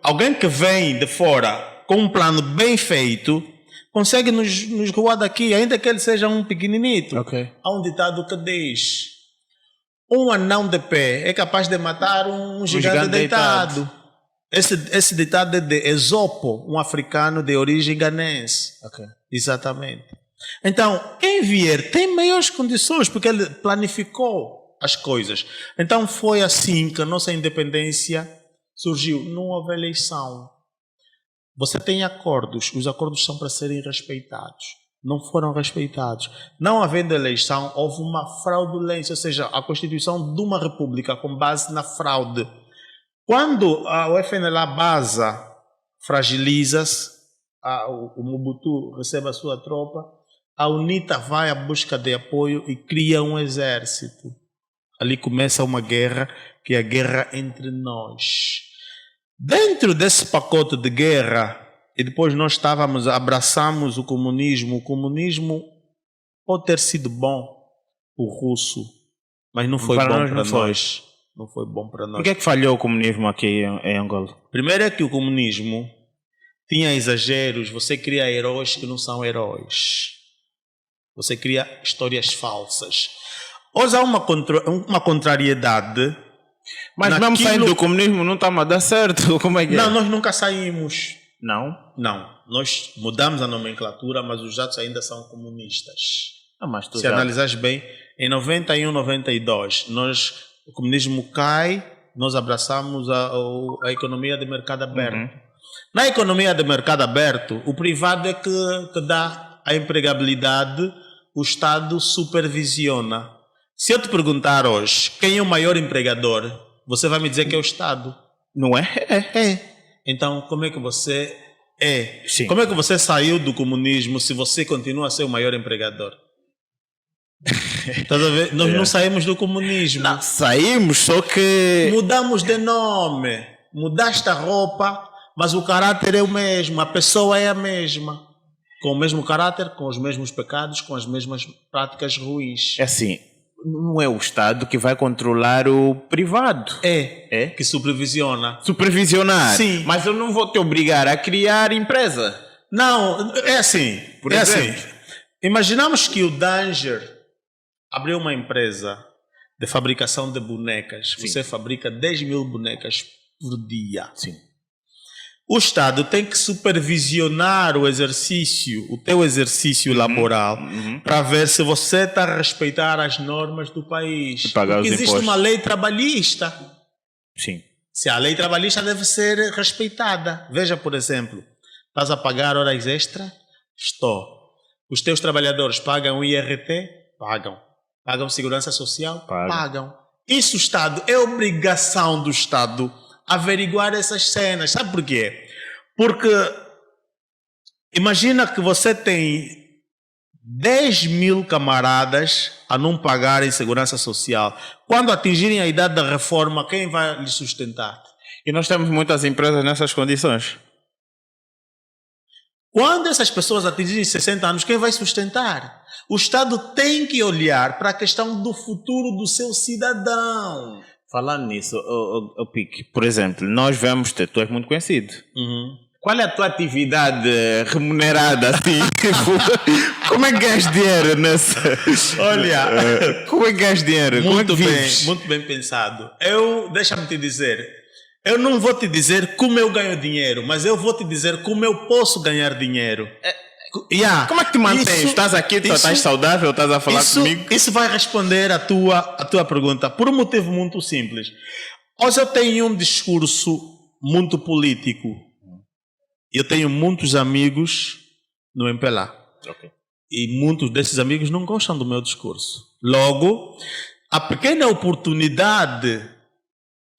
Alguém que vem de fora com um plano bem feito consegue nos roar daqui, ainda que ele seja um pequeninito. Okay. Há um ditado que diz: um anão de pé é capaz de matar um gigante deitado. Esse ditado é de Esopo, um africano de origem ganense. Okay. Exatamente. Então, quem vier tem maiores condições, porque ele planificou as coisas. Então foi assim que a nossa independência surgiu. Não houve eleição. Você tem acordos. Os acordos são para serem respeitados. Não foram respeitados. Não havendo eleição, houve uma fraudulência, ou seja, a constituição de uma república com base na fraude. Quando o FNLA Baza fragiliza-se, o Mobutu recebe a sua tropa, a UNITA vai à busca de apoio e cria um exército. Ali começa uma guerra, que é a guerra entre nós. Dentro desse pacote de guerra, e depois nós abraçamos o comunismo. O comunismo pode ter sido bom para o russo, mas não foi bom para nós. Não foi bom para nós. Por que é que falhou o comunismo aqui em Angola? Primeiro é que o comunismo tinha exageros. Você cria heróis que não são heróis. Você cria histórias falsas. Hoje há uma contrariedade. Mas mesmo saindo do comunismo não está a dar certo. Como é que Não, é? nós nunca saímos. Não? Não. Nós mudamos a nomenclatura, mas os jatos ainda são comunistas. Mas tu Se analisares bem, em 91, 92, o comunismo cai, nós abraçamos a economia de mercado aberto. Na economia de mercado aberto, o privado é que dá a empregabilidade, o Estado supervisiona. Se eu te perguntar hoje quem é o maior empregador, você vai me dizer que é o Estado. Não é? É. Então, como é que você é? Sim. Como é que você saiu do comunismo se você continua a ser o maior empregador? Estás a ver? Nós não saímos do comunismo. Não, saímos, só que... Mudamos de nome. Mudaste a roupa, mas o caráter é o mesmo. A pessoa é a mesma. Com o mesmo caráter, com os mesmos pecados, com as mesmas práticas ruins. É assim, não é o Estado que vai controlar o privado. É que supervisiona. Supervisionar. Sim. Mas eu não vou te obrigar a criar empresa. Não, é assim. Por exemplo. Assim. Imaginamos que o Danger abriu uma empresa de fabricação de bonecas. Sim. Você fabrica 10 mil bonecas por dia. Sim. O Estado tem que supervisionar o teu exercício laboral, para ver se você está a respeitar as normas do país. Pagar Porque os existe impostos. uma lei trabalhista. Sim. Se a lei trabalhista deve ser respeitada. Veja, por exemplo, estás a pagar horas extra? Estou. Os teus trabalhadores pagam o IRT? Pagam. Pagam segurança social? Pagam. Isso, o Estado, é obrigação do Estado averiguar essas cenas. Sabe por quê? Porque imagina que você tem 10 mil camaradas a não pagarem segurança social. Quando atingirem a idade da reforma, quem vai lhes sustentar? E nós temos muitas empresas nessas condições. Quando essas pessoas atingirem 60 anos, quem vai sustentar? O Estado tem que olhar para a questão do futuro do seu cidadão. Falando nisso, Pique, por exemplo, nós vemos, tu és muito conhecido. Qual é a tua atividade remunerada assim? Como é que ganhas dinheiro nessa? Olha, como é que ganhas dinheiro? Muito bem pensado. Deixa-me te dizer, eu não vou te dizer como eu ganho dinheiro, mas eu vou te dizer como eu posso ganhar dinheiro. Como é que te mantens? Estás aqui, estás saudável, estás a falar comigo? Isso vai responder a tua pergunta por um motivo muito simples. Hoje eu tenho um discurso muito político. Eu tenho muitos amigos no MPLA. Okay. E muitos desses amigos não gostam do meu discurso. Logo, a pequena oportunidade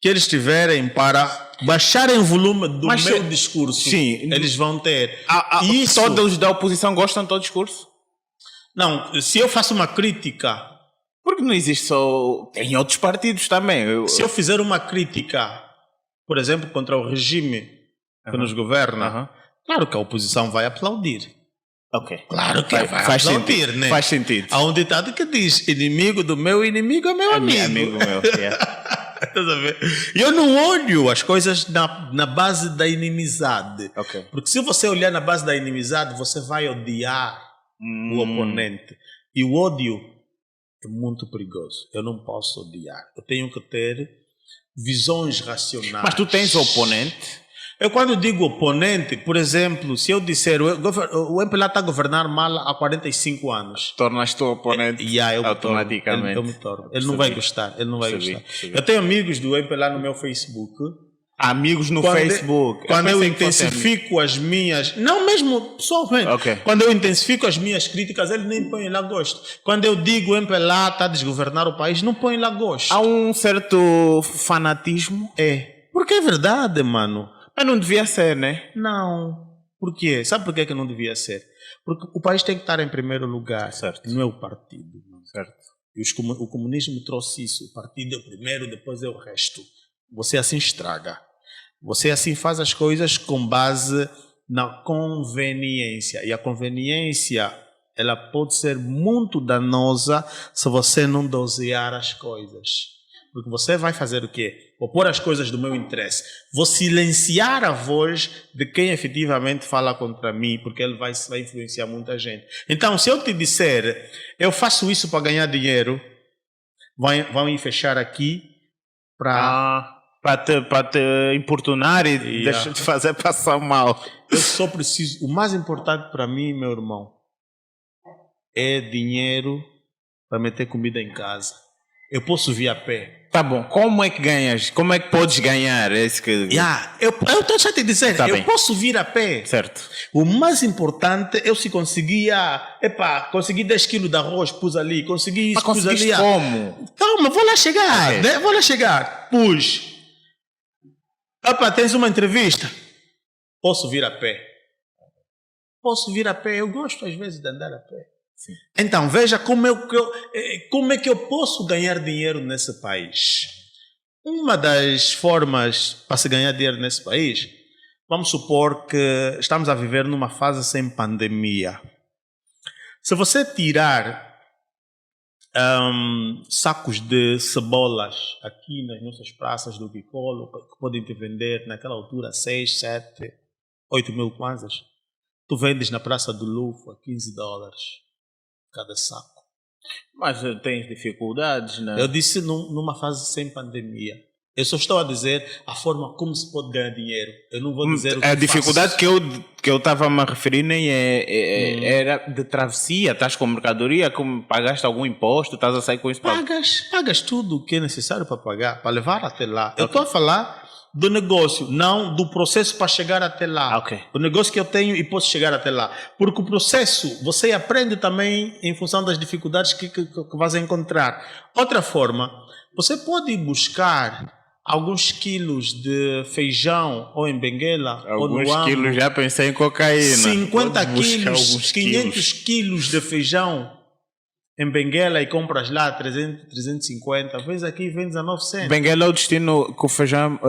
que eles tiverem para baixarem o volume do meu discurso, sim, eles vão ter. Isso, todos da oposição gostam do teu discurso? Não, se eu faço uma crítica... Porque não existe só... Tem outros partidos também. Se eu fizer uma crítica, por exemplo, contra o regime que nos governa, claro que a oposição vai aplaudir. Ok. Claro que vai aplaudir, né? Faz sentido. Há um ditado que diz, inimigo do meu inimigo é meu amigo. Amigo meu, E eu não olho as coisas na base da inimizade. Okay. Porque se você olhar na base da inimizade, você vai odiar o oponente. E o ódio é muito perigoso. Eu não posso odiar. Eu tenho que ter visões racionais. Mas tu tens oponente? Eu quando digo oponente, por exemplo, se eu disser o MPLA está a governar mal há 45 anos. Tornas-te o oponente automaticamente. Eu me torno. Ele não vai gostar. Eu tenho amigos do MPLA no meu Facebook. Amigos no Facebook. Quando eu intensifico as minhas... Não mesmo pessoalmente. Okay. Quando eu intensifico as minhas críticas, eles nem põem lá gosto. Quando eu digo o MPLA está a desgovernar o país, não põem lá gosto. Há um certo fanatismo. Porque é verdade, mano. Mas não devia ser, né? Não. Por quê? Sabe por que não devia ser? Porque o país tem que estar em primeiro lugar. Certo. Não é o partido. Certo. E o comunismo trouxe isso. O partido é o primeiro, depois é o resto. Você assim estraga. Você assim faz as coisas com base na conveniência. E a conveniência, ela pode ser muito danosa se você não dosear as coisas. Porque você vai fazer o quê? Vou pôr as coisas do meu interesse. Vou silenciar a voz de quem efetivamente fala contra mim, porque ele vai influenciar muita gente. Então, se eu te disser, eu faço isso para ganhar dinheiro, vão me fechar aqui para... Para te importunar e deixar te fazer passar mal. Eu só preciso... O mais importante para mim, meu irmão, é dinheiro para meter comida em casa. Eu posso vir a pé. Tá bom, como é que ganhas? Como é que podes ganhar? Eu estou já te dizer, tá eu bem. posso vir a pé. Certo. O mais importante, eu se conseguia, consegui 10 quilos de arroz, pus ali, consegui isso, pus ali. Como? Calma, vou lá chegar, né? Vou lá chegar. Pus. Tens uma entrevista? Posso vir a pé. Posso vir a pé, eu gosto às vezes de andar a pé. Sim. Então, veja como é que eu posso ganhar dinheiro nesse país. Uma das formas para se ganhar dinheiro nesse país, vamos supor que estamos a viver numa fase sem pandemia. Se você tirar sacos de cebolas aqui nas nossas praças do Bicolo, que podem te vender naquela altura 6, 7, 8 mil kwanzas, tu vendes na Praça do Louvre a $15 cada saco. Mas tens dificuldades, né? Eu disse numa fase sem pandemia. Eu só estou a dizer a forma como se pode ganhar dinheiro. Eu não vou dizer o que a dificuldade faço. que eu estava a me referir nem era de travessia. Estás com mercadoria, como pagaste algum imposto, estás a sair com isso Pagas tudo o que é necessário para pagar, para levar até lá. Eu estou a falar do negócio, não do processo para chegar até lá. Okay. O negócio que eu tenho e posso chegar até lá. Porque o processo, você aprende também em função das dificuldades que vais encontrar. Outra forma, você pode ir buscar alguns quilos de feijão ou em Benguela ou no Alguns quilos, já pensei em cocaína. 50 quilos, 500 quilos de feijão em Benguela e compras lá 300, 350. Vens aqui e vendes a 900. Benguela é o destino com feijão...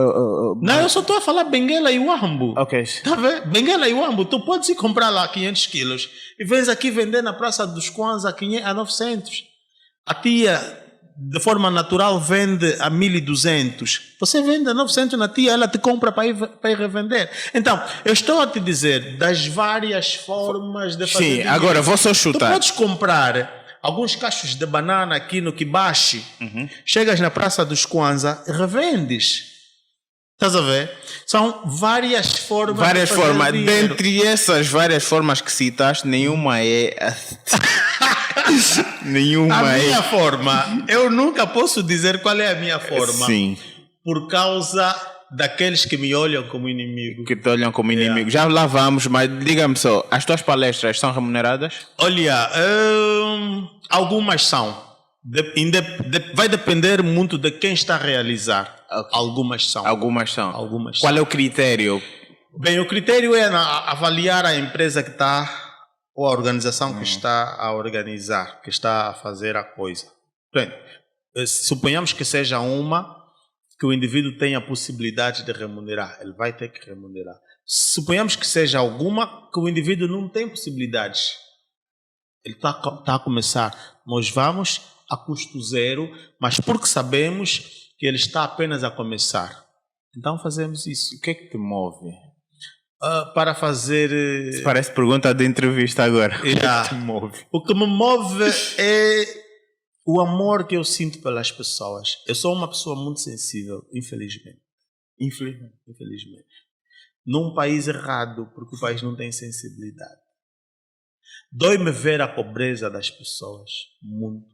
Não, eu só estou a falar Benguela e Uambo. Ok. Tá vendo? Benguela e Uambo. Tu podes ir comprar lá 500 quilos e vens aqui vender na Praça dos Kwanza a 900. A tia... de forma natural vende a 1.200. Você vende a 900 na tia, ela te compra para ir revender. Então, eu estou a te dizer das várias formas de fazer dinheiro. Agora vou só chutar. Tu podes comprar alguns cachos de banana aqui no Kibashi, chegas na Praça dos Kwanza e revendes. Estás a ver? São várias formas Várias de fazer formas. dinheiro. Dentre essas várias formas que citaste, nenhuma é... A minha forma, eu nunca posso dizer qual é a minha forma. Sim. Por causa daqueles que me olham como inimigo. Que te olham como inimigo. Já lá vamos, mas diga-me só, as tuas palestras são remuneradas? Olha, algumas são. Vai depender muito de quem está a realizar. Okay. Algumas são. Qual é o critério? Bem, o critério é avaliar a empresa que está, ou a organização que está a organizar, que está a fazer a coisa. Bem, suponhamos que seja uma que o indivíduo tenha a possibilidade de remunerar. Ele vai ter que remunerar. Suponhamos que seja alguma que o indivíduo não tem possibilidades. Ele está a começar. Nós vamos a custo zero, mas porque sabemos que ele está apenas a começar. Então fazemos isso. O que é que te move? Para fazer... Isso parece pergunta de entrevista agora. O que é que te move? O que me move é o amor que eu sinto pelas pessoas. Eu sou uma pessoa muito sensível, infelizmente. Infelizmente. Num país errado, porque o país não tem sensibilidade. Dói-me ver a pobreza das pessoas. Muito.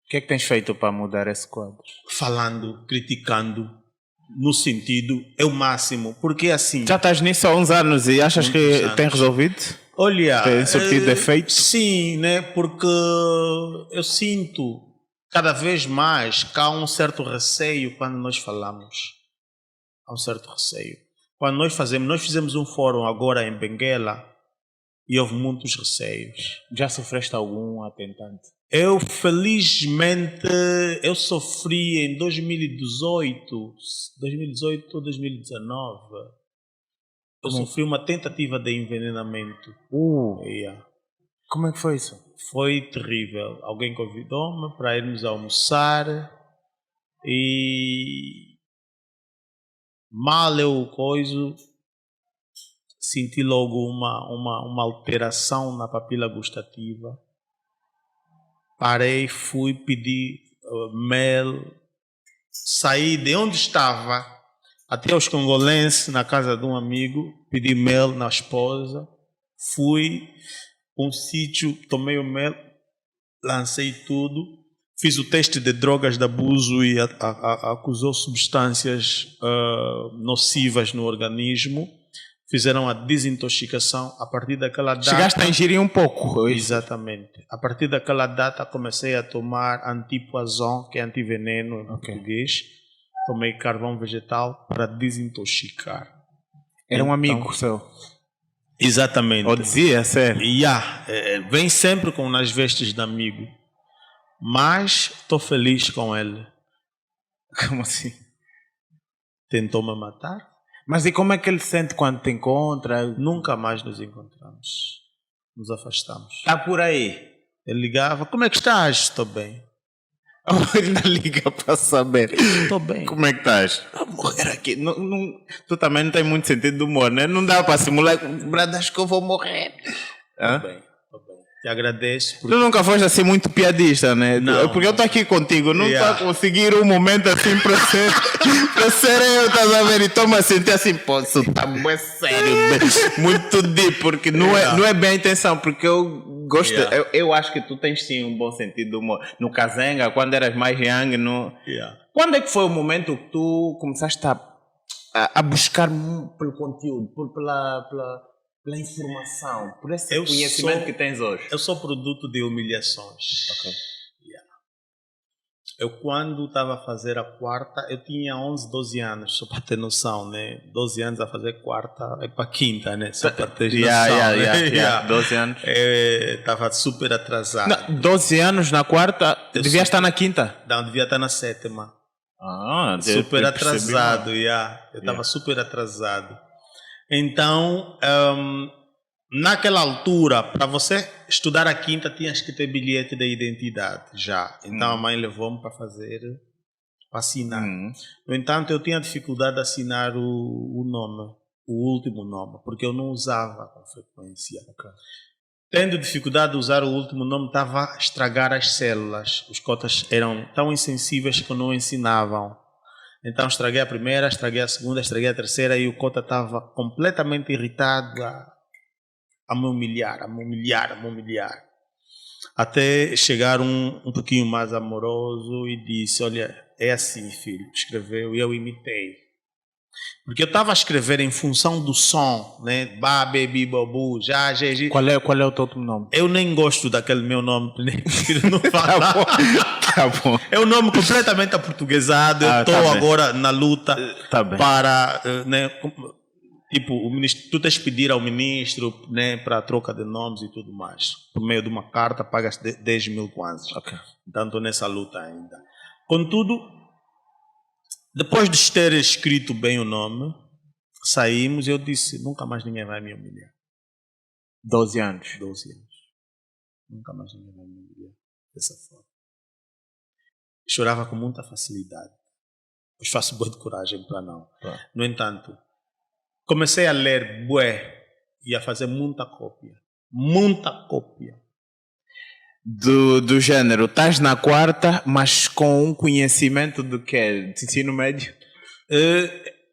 O que é que tens feito para mudar esse quadro? Falando, criticando, no sentido, é o máximo. Porque assim... Já estás nisso há uns anos e achas que tem resolvido? Olha... Tem surtido efeito? Sim, né? Porque eu sinto cada vez mais que há um certo receio quando nós falamos. Há um certo receio. Quando nós fizemos um fórum agora em Benguela e houve muitos receios. Já sofreste algum atentante? Eu, felizmente, eu sofri em 2018 ou 2019. Eu sofri uma tentativa de envenenamento. Como é que foi isso? Foi terrível. Alguém convidou-me para irmos almoçar E mal eu coiso, senti logo uma alteração na papila gustativa. Parei, fui pedir mel, saí de onde estava até aos congolenses, na casa de um amigo, pedi mel na esposa, fui para um sítio, tomei o mel, lancei tudo, fiz o teste de drogas de abuso e acusou substâncias nocivas no organismo. Fizeram a desintoxicação. A partir daquela data... Chegaste a ingerir um pouco. Exatamente. A partir daquela data comecei a tomar antipoison, que é antiveneno em português. Tomei carvão vegetal para desintoxicar. Era um amigo seu? Exatamente. Ou dizia, sério? Vem sempre com nas vestes de amigo. Mas estou feliz com ele. Como assim? Tentou me matar. Mas e como é que ele sente quando te encontra? Nunca mais nos encontramos. Nos afastamos. Está por aí. Ele ligava, como é que estás? Estou bem. Ele não liga para saber. Estou bem. Como é que estás? A morrer aqui. Tu também não tem muito sentido de humor, né? Não dá para simular. Brad, acho que eu vou morrer. Estou bem. Te agradeço. Tu nunca foste assim muito piadista, né? Não. Porque eu estou aqui contigo, não estou a conseguir um momento assim para ser eu, estás a ver? E estou-me a sentir assim, pô, isso está muito sério, muito deep, porque não é bem a intenção, porque eu gosto, eu acho que tu tens sim um bom sentido de humor. No Kazenga, quando eras mais young, quando é que foi o momento que tu começaste a buscar pelo conteúdo, pela informação, por esse conhecimento que tens hoje? Eu sou produto de humilhações. Ok. Eu quando estava a fazer a quarta, eu tinha 11, 12 anos, só para ter noção, né? 12 anos a fazer quarta é para quinta, né? Só para ter noção. 12 anos. Estava super atrasado. Não, 12 anos na quarta, devia estar na quinta? Não, devia estar na sétima. Super atrasado, Eu estava super atrasado. Então, naquela altura, para você estudar a quinta, tinhas que ter bilhete de identidade já. Então a mãe levou-me para assinar. No entanto, eu tinha dificuldade de assinar o nome, o último nome, porque eu não usava com frequência. Tendo dificuldade de usar o último nome, estava a estragar as células. Os cotas eram tão insensíveis que não ensinavam. Então estraguei a primeira, estraguei a segunda, estraguei a terceira e o cota estava completamente irritado a me humilhar. Até chegar um pouquinho mais amoroso e disse, olha, é assim, filho, escreveu e eu imitei. Porque eu estava a escrever em função do som, né? Ba, bebi, bobu, já. Qual é o teu outro nome? Eu nem gosto daquele meu nome, nem prefiro não falar. Tá bom. É um nome completamente aportuguesado. Eu estou agora na luta para, né? Tipo, o ministro, tu tens de pedir ao ministro, né, para a troca de nomes e tudo mais. Por meio de uma carta, pagas 10 mil kwanzas. Então estou nessa luta ainda. Contudo, depois de ter escrito bem o nome, saímos e eu disse, nunca mais ninguém vai me humilhar. 12 anos. Nunca mais ninguém vai me humilhar dessa forma. Chorava com muita facilidade. Pois faço boa de coragem para não. No entanto, comecei a ler bué e a fazer muita cópia. Do gênero, estás na quarta, mas com um conhecimento do que? De ensino médio?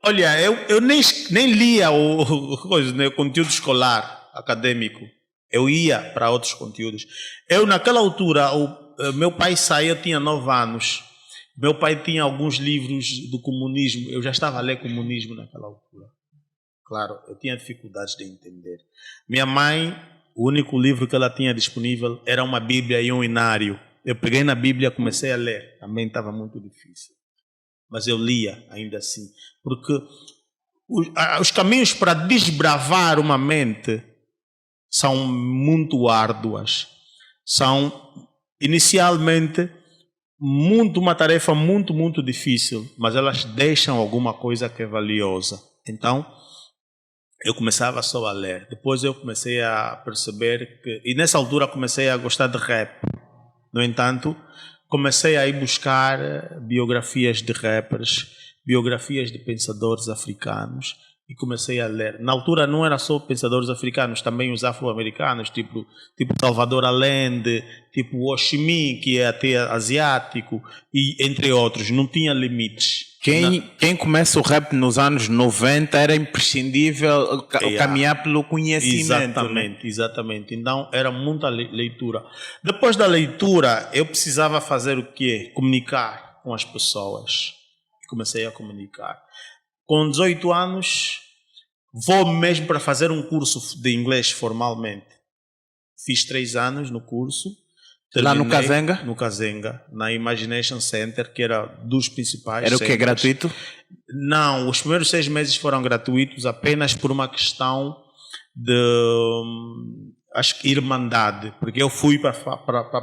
Olha, eu nem lia o conteúdo escolar, acadêmico. Eu ia para outros conteúdos. Eu, naquela altura, meu pai saiu, eu tinha 9 anos. Meu pai tinha alguns livros do comunismo. Eu já estava a ler comunismo naquela altura. Claro, eu tinha dificuldades de entender. Minha mãe, o único livro que ela tinha disponível era uma Bíblia e um inário. Eu peguei na Bíblia e comecei a ler. Também estava muito difícil. Mas eu lia ainda assim. Porque os caminhos para desbravar uma mente são muito árduas. São, inicialmente, uma tarefa muito, muito difícil. Mas elas deixam alguma coisa que é valiosa. Então, eu começava só a ler. Depois eu comecei a perceber que... E nessa altura comecei a gostar de rap. No entanto, comecei a ir buscar biografias de rappers, biografias de pensadores africanos e comecei a ler. Na altura não era só pensadores africanos, também os afro-americanos, tipo Salvador Allende, tipo Ho Chi Minh, que é até asiático, e entre outros, não tinha limites. Quem começa o rap nos anos 90 era imprescindível caminhar pelo conhecimento. Exatamente. Então era muita leitura. Depois da leitura, eu precisava fazer o quê? Comunicar com as pessoas. Comecei a comunicar. Com 18 anos, vou mesmo para fazer um curso de inglês formalmente. Fiz 3 anos no curso. Lá no Kazenga? No Kazenga, na Imagination Center, que era dos principais. Era o que? Gratuito? Não, os primeiros 6 meses foram gratuitos apenas por uma questão de, acho que, irmandade. Porque eu fui para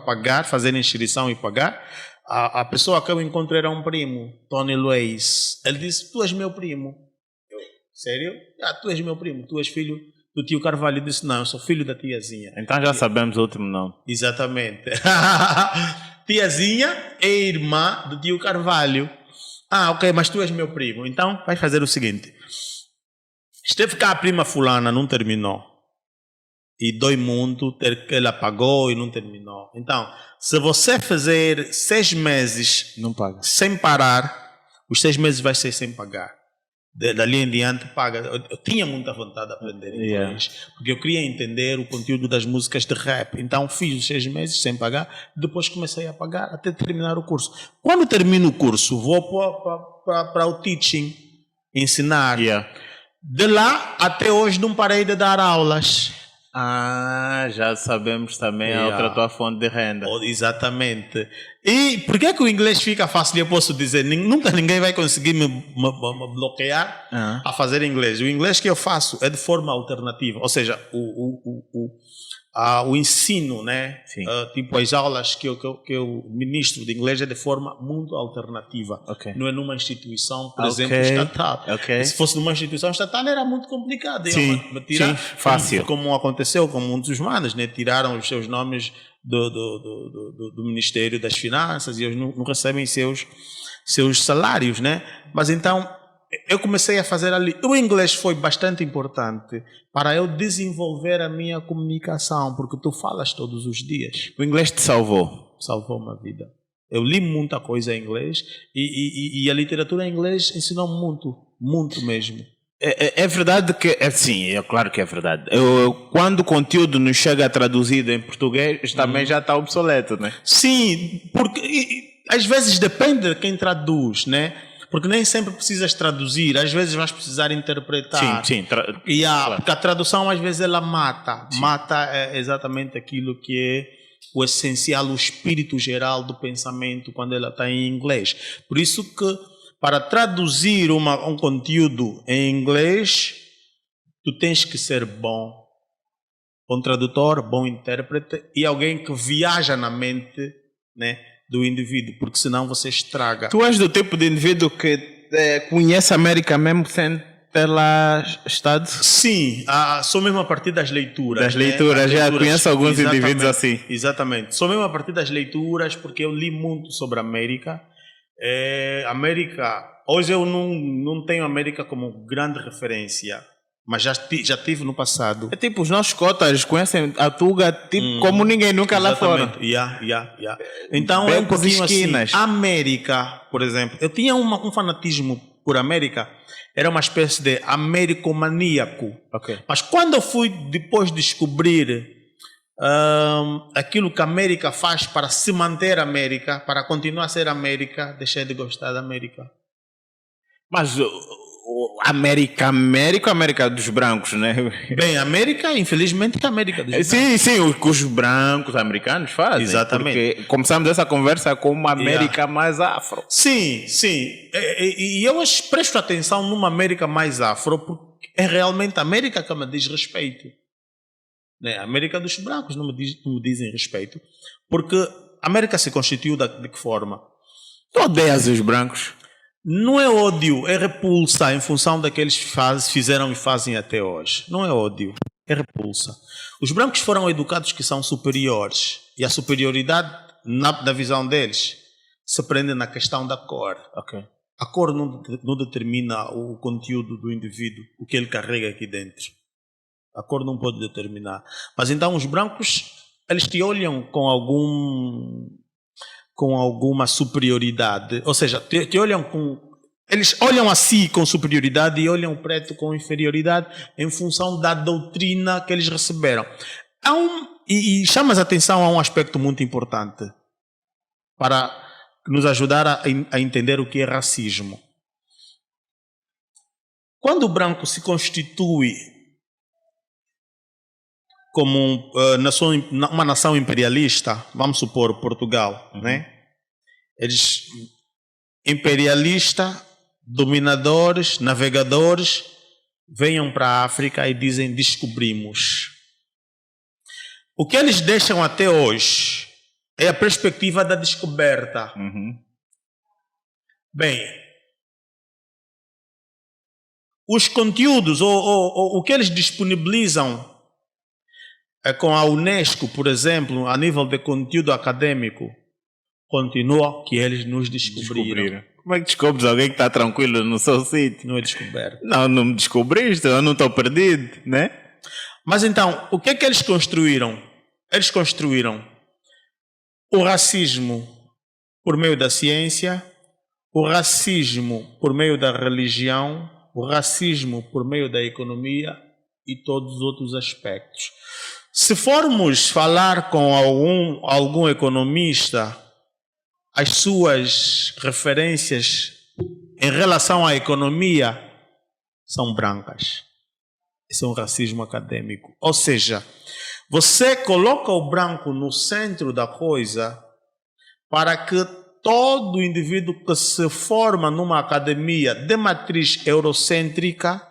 pagar, fazer inscrição e pagar. A pessoa que eu encontrei era um primo, Tony Luiz. Ele disse, tu és meu primo. Eu, sério? Tu és meu primo, tu és filho do tio Carvalho. Eu disse, não, eu sou filho da tiazinha. Então já sabemos o último nome. Exatamente. Tiazinha é irmã do tio Carvalho. Ok, mas tu és meu primo. Então vai fazer o seguinte. Esteve cá a prima fulana, não terminou. E dói muito ter que ela pagou e não terminou. Então, se você fazer 6 meses não paga. Sem parar, os 6 meses vai ser sem pagar. Dali em diante paga. Eu tinha muita vontade de aprender inglês, porque eu queria entender o conteúdo das músicas de rap. Então fiz os 6 meses sem pagar, depois comecei a pagar até terminar o curso. Quando termino o curso, vou para o teaching, ensinar. De lá até hoje não parei de dar aulas. Já sabemos também a outra tua fonte de renda. Exatamente. E por que o inglês fica fácil? Eu posso dizer, nunca ninguém vai conseguir me bloquear a fazer inglês. O inglês que eu faço é de forma alternativa. Ou seja, o ensino, né? Tipo as aulas que eu ministro de inglês é de forma muito alternativa. Não é numa instituição, por exemplo, estatal. Se fosse numa instituição estatal era muito complicado. Sim, fácil. Como aconteceu com muitos manos, né? Tiraram os seus nomes do Ministério das Finanças e eles não recebem seus salários, né? Mas então eu comecei a fazer ali. O inglês foi bastante importante para eu desenvolver a minha comunicação, porque tu falas todos os dias. O inglês te salvou? Salvou uma vida. Eu li muita coisa em inglês e a literatura em inglês ensinou muito mesmo. É verdade que, sim, é claro que é verdade. Quando o conteúdo nos chega traduzido em português, também já está obsoleto, né? Sim, porque às vezes depende de quem traduz, né? Porque nem sempre precisas traduzir, às vezes vais precisar interpretar. Sim. Claro. Porque a tradução às vezes ela mata. Sim. Mata exatamente aquilo que é o essencial, o espírito geral do pensamento quando ela está em inglês. Por isso que para traduzir um conteúdo em inglês, tu tens que ser bom tradutor, bom intérprete e alguém que viaja na mente, né, do indivíduo, porque senão você estraga. Tu és do tipo de indivíduo que conhece a América mesmo sem ter lá estado? Sim, só mesmo a partir das leituras. Das leituras, já conheço alguns indivíduos assim. Exatamente, só mesmo a partir das leituras, porque eu li muito sobre a América. América, hoje eu não tenho a América como grande referência, mas já tive no passado. É tipo, os nossos cotas conhecem a Tuga tipo, como ninguém nunca lá fora. Então é um pouquinho assim. América, por exemplo, eu tinha um fanatismo por América, era uma espécie de americomaníaco. Mas quando eu fui depois descobrir aquilo que a América faz para se manter América, para continuar a ser América, deixei de gostar da América. Mas América dos brancos, né? Bem, América, infelizmente, é a América dos brancos. Sim, o que os brancos americanos fazem. Exatamente. Porque começamos essa conversa com uma América mais afro. Sim. E eu presto atenção numa América mais afro, porque é realmente a América que me diz respeito. Né? A América dos brancos não me dizem respeito, porque a América se constituiu de que forma? Tu odeias os brancos? Não é ódio, é repulsa em função daqueles que fizeram e fazem até hoje. Não é ódio, é repulsa. Os brancos foram educados que são superiores e a superioridade na visão deles, se prende na questão da cor. Ok. A cor não determina o conteúdo do indivíduo, o que ele carrega aqui dentro. A cor não pode determinar. Mas então os brancos, eles te olham com alguma superioridade. Ou seja, te olham eles olham a si com superioridade e olham o preto com inferioridade em função da doutrina que eles receberam. E chamas a atenção a um aspecto muito importante para nos ajudar a entender o que é racismo. Quando o branco se constitui como uma nação imperialista, vamos supor Portugal, né? Eles, imperialista, dominadores, navegadores, venham para a África e dizem descobrimos. O que eles deixam até hoje é a perspectiva da descoberta. Bem, os conteúdos, ou o que eles disponibilizam com a Unesco, por exemplo, a nível de conteúdo acadêmico, continua que eles nos descobriram. Como é que descobres alguém que está tranquilo no seu sítio? Não é descoberto. Não me descobriste, eu não estou perdido, né? Mas então, o que é que eles construíram? Eles construíram o racismo por meio da ciência, o racismo por meio da religião, o racismo por meio da economia e todos os outros aspectos. Se formos falar com algum economista, as suas referências em relação à economia são brancas. Esse é um racismo acadêmico. Ou seja, você coloca o branco no centro da coisa para que todo indivíduo que se forma numa academia de matriz eurocêntrica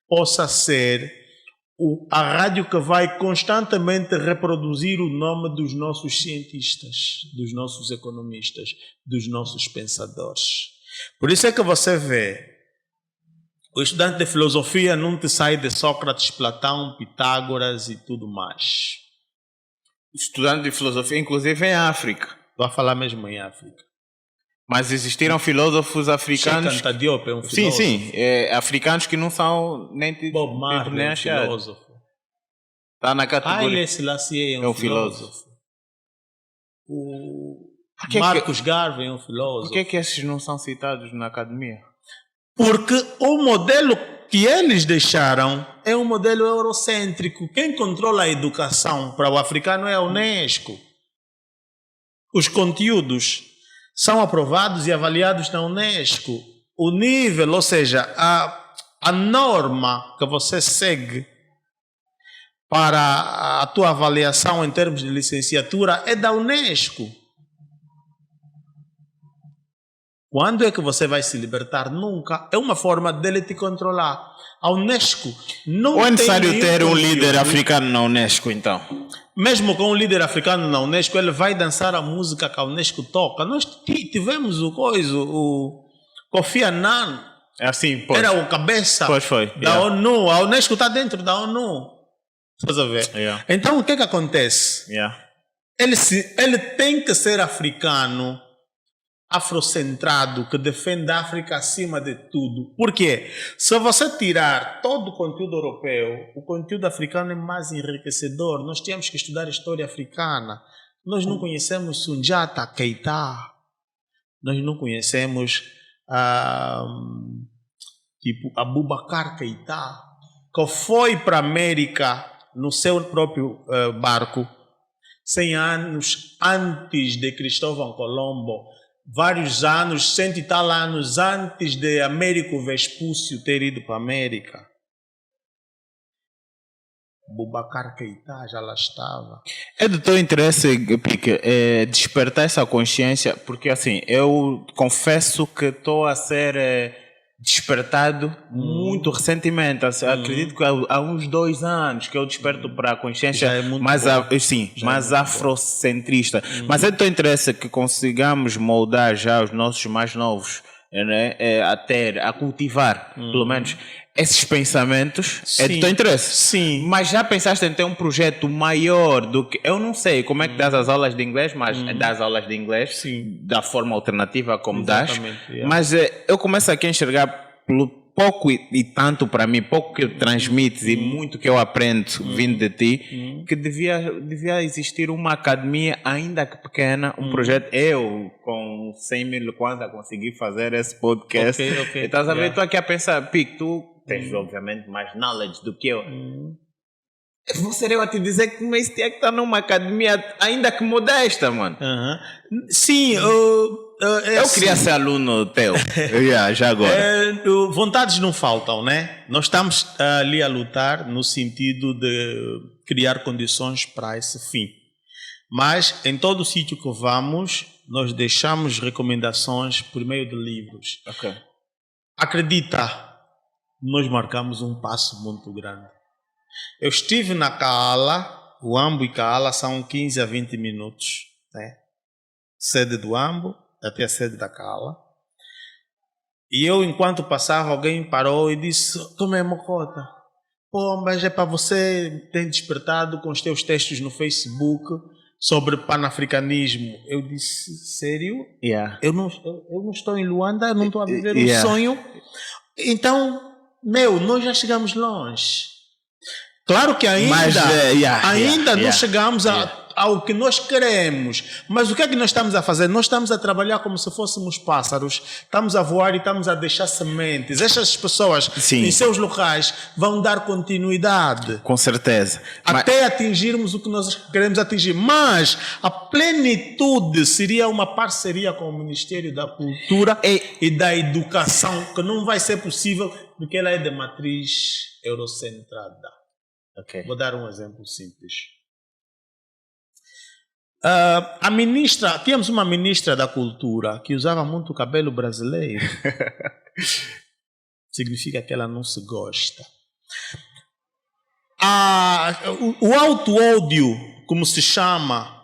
possa ser a rádio que vai constantemente reproduzir o nome dos nossos cientistas, dos nossos economistas, dos nossos pensadores. Por isso é que você vê, o estudante de filosofia não te sai de Sócrates, Platão, Pitágoras e tudo mais. Estudante de filosofia, inclusive em África. Estou a falar mesmo em África. Mas existiram filósofos africanos... Cheikh Anta Diop é um filósofo. Sim, africanos que não são nem... Bob Marley é um filósofo. Está na categoria... Haile Selassie é um filósofo. O Marcos Garvey é um filósofo. Por que esses não são citados na academia? Porque o modelo que eles deixaram é um modelo eurocêntrico. Quem controla a educação para o africano é a Unesco. Os conteúdos são aprovados e avaliados na Unesco. O nível, ou seja, a norma que você segue para a tua avaliação em termos de licenciatura é da Unesco. Quando é que você vai se libertar? Nunca. É uma forma dele te controlar. A Unesco não tem... Ou é necessário ter um líder africano na Unesco, então? Mesmo com um líder africano na Unesco, ele vai dançar a música que a Unesco toca. Nós tivemos o Kofi Annan. É assim, pois. Era o cabeça da ONU. A Unesco está dentro da ONU. Estás a ver? Yeah. Então, o que acontece? Yeah. Ele tem que ser africano, afrocentrado, que defende a África acima de tudo. Por quê? Se você tirar todo o conteúdo europeu, o conteúdo africano é mais enriquecedor. Nós temos que estudar a história africana. Nós não conhecemos Sundiata Keita. Nós não conhecemos Abubakar Keita, que foi para a América no seu próprio barco 100 anos antes de Cristóvão Colombo. Vários anos, 100 e tal anos antes de Américo Vespúcio ter ido para a América. Boubacar Keita já lá estava. É do teu interesse, Pique, despertar essa consciência, porque assim, eu confesso que estou a ser despertado muito recentemente. Acredito que há uns 2 anos que eu desperto para a consciência mais afrocentrista. Mas é do teu interesse que consigamos moldar já os nossos mais novos né? A cultivar, pelo menos, esses pensamentos é do Sim. teu interesse. Sim. Mas já pensaste em ter um projeto maior do que... Eu não sei como é que dás as aulas de inglês, mas dás aulas de inglês Sim. da forma alternativa como Exatamente, dás. yeah. Mas eu começo aqui a enxergar pelo pouco e tanto para mim, pouco que transmites e muito que eu aprendo vindo de ti, que devia existir uma academia, ainda que pequena, um projeto. Eu, com 100 mil kwanza, consegui fazer esse podcast. Ok. E estás a ver, Yeah. estou aqui a pensar, Pico, tu tens obviamente mais knowledge do que eu. Vou ser eu a te dizer que mas tinha que estar numa academia, ainda que modesta, mano. Sim, Eu queria ser aluno teu. Já agora. vontades não faltam, né? Nós estamos ali a lutar no sentido de criar condições para esse fim. Mas em todo sítio que vamos, nós deixamos recomendações por meio de livros. Ok. Acredita, nós marcamos um passo muito grande. Eu estive na Kaala, o Ambo e Kaala são 15 a 20 minutos, né? Sede do Ambo até a sede da Kaala. E eu, enquanto passava, alguém parou e disse: Tomé Mocota, pô, mas é para você ter despertado com os teus textos no Facebook sobre panafricanismo. Eu disse: sério? Yeah. Eu não estou em Luanda, eu não estou a viver um Yeah. sonho. Então, nós já chegamos longe. Claro que ainda, Mas, não chegamos ao que nós queremos. Mas o que é que nós estamos a fazer? Nós estamos a trabalhar como se fôssemos pássaros. Estamos a voar e estamos a deixar sementes. Estas pessoas, Sim. em seus locais, vão dar continuidade. Com certeza. Até atingirmos o que nós queremos atingir. Mas a plenitude seria uma parceria com o Ministério da Cultura e da Educação, que não vai ser possível porque ela é de matriz eurocentrada. Okay. Vou dar um exemplo simples. Tínhamos uma ministra da Cultura que usava muito o cabelo brasileiro. Significa que ela não se gosta. O auto-ódio, como se chama,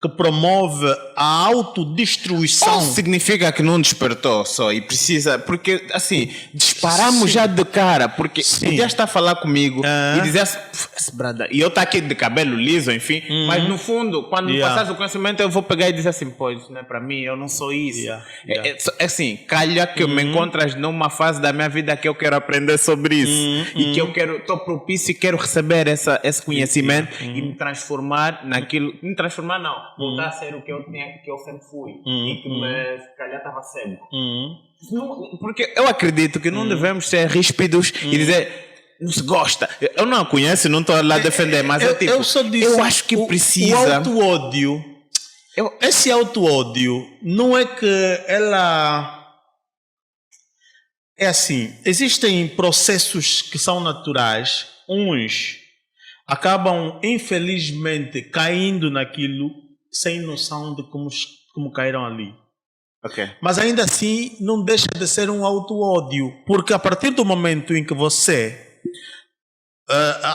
que promove a autodestruição. Significa que não despertou só e precisa, porque assim, disparamos já de cara, porque podia estar a falar comigo e dizer assim, esse brada, e eu estou aqui de cabelo liso, enfim, mas no fundo, quando me passares o conhecimento, eu vou pegar e dizer assim, pô, isso não é para mim, eu não sou isso. É assim, calha que me encontras numa fase da minha vida que eu quero aprender sobre isso e que eu estou propício e quero receber esse conhecimento e me transformar naquilo, não, voltar a ser o que eu sempre fui e que se calhar estava cego. Porque eu acredito que não devemos ser ríspidos e dizer não se gosta. Eu não a conheço, não estou lá a defender, mas eu acho que precisa. O auto-ódio, esse auto-ódio não é que ela... É assim, existem processos que são naturais, uns acabam infelizmente caindo naquilo sem noção de como caíram ali. Okay. Mas ainda assim não deixa de ser um auto-ódio, porque a partir do momento em que você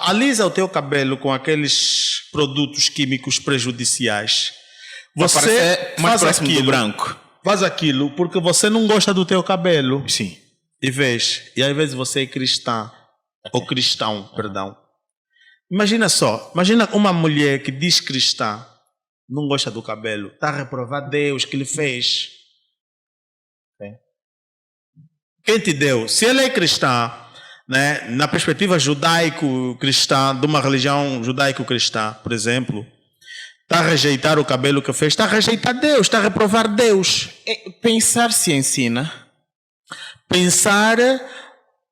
alisa o teu cabelo com aqueles produtos químicos prejudiciais, você faz aquilo, do branco. Faz aquilo porque você não gosta do teu cabelo. Sim. E às vezes você é cristã, ou cristão, perdão. Imagina uma mulher que diz cristã, não gosta do cabelo, está a reprovar Deus que lhe fez. Quem te deu? Se ela é cristã, né, na perspectiva judaico-cristã, de uma religião judaico-cristã, por exemplo, está a rejeitar o cabelo que fez, está a rejeitar Deus, está a reprovar Deus. Pensar se ensina. Pensar,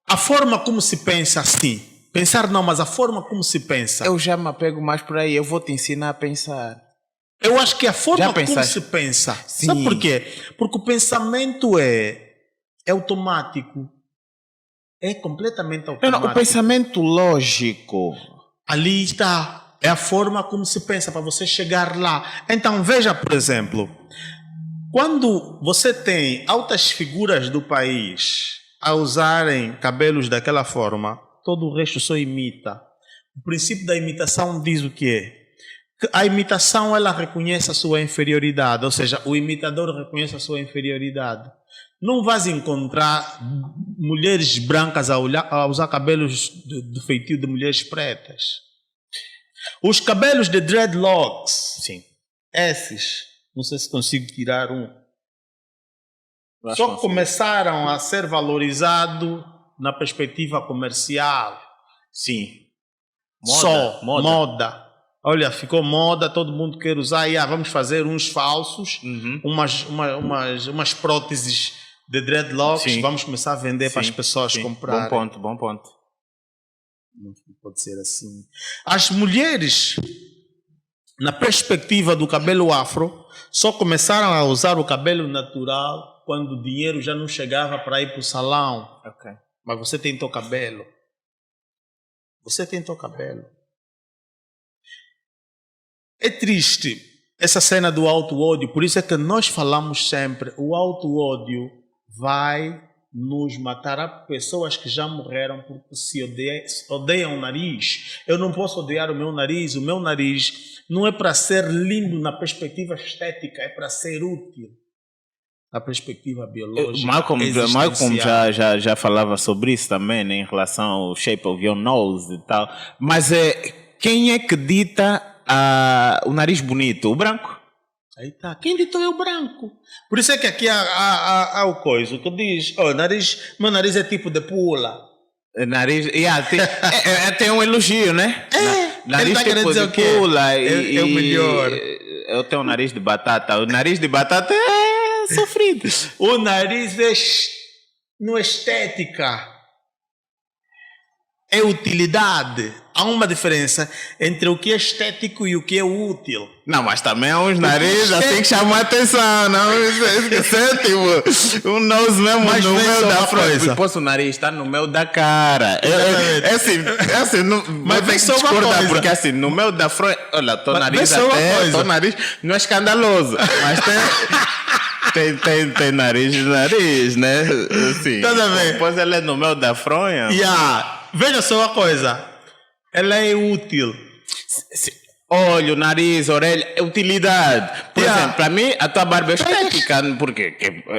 a forma como se pensa assim. Pensar não, mas a forma como se pensa. Eu já me apego mais por aí, eu vou te ensinar a pensar. Eu acho que a forma como se pensa. Sim. Sabe por quê? Porque o pensamento é automático. É completamente automático. O pensamento lógico. Ali está. É a forma como se pensa para você chegar lá. Então, veja, por exemplo, quando você tem altas figuras do país a usarem cabelos daquela forma, todo o resto só imita. O princípio da imitação diz o quê? Que a imitação ela reconhece a sua inferioridade, ou seja, o imitador reconhece a sua inferioridade. não vais encontrar mulheres brancas a usar cabelos de feitio de mulheres pretas. Os cabelos de dreadlocks, Sim. esses, não sei se consigo tirar um, Eu acho só que consigo. começaram a ser valorizados na perspectiva comercial. Sim. Moda. Olha, ficou moda, todo mundo quer usar. E vamos fazer uns falsos, umas próteses de dreadlocks. Sim. Vamos começar a vender para as pessoas comprarem. Bom ponto. Não pode ser assim. As mulheres, na perspectiva do cabelo afro, só começaram a usar o cabelo natural quando o dinheiro já não chegava para ir para o salão. Ok. Mas você tem teu cabelo. Você tem teu cabelo. É triste essa cena do auto-ódio, por isso é que nós falamos sempre, o auto-ódio vai nos matar. Há pessoas que já morreram porque se odeiam o nariz. Eu não posso odiar o meu nariz não é para ser lindo na perspectiva estética, é para ser útil. A perspectiva biológica. Malcolm já falava sobre isso também, né, em relação ao shape of your nose e tal. Mas quem é que dita o nariz bonito? O branco? Aí tá. Quem ditou é o branco. Por isso é que aqui há o coisa que diz: meu nariz é tipo de pula. Nariz. Tem um elogio, né? Nariz ele tá tipo dizer de o quê? pula. É o melhor. Eu tenho um nariz de batata. O nariz de batata é sofrido. O nariz é não é estética, é utilidade. Há uma diferença entre o que é estético e o que é útil. Não, mas também há uns narizes assim que chamam a atenção, não? Isso é tipo um nose mesmo Mas no vem meio só da uma frente. coisa. Depois o nariz está no meio da cara. É assim, não, Mas vou ter vem que só uma discordar, coisa. porque assim, no meio da frente, olha, teu Mas vem nariz só uma coisa. teu nariz não é escandaloso, mas tem nariz, né? Assim, Tá vendo? depois ele é no meio da fronha. Veja só uma coisa. Ela é útil. Olho, nariz, orelha, é utilidade. Por exemplo, para mim, a tua barba é estética. Porque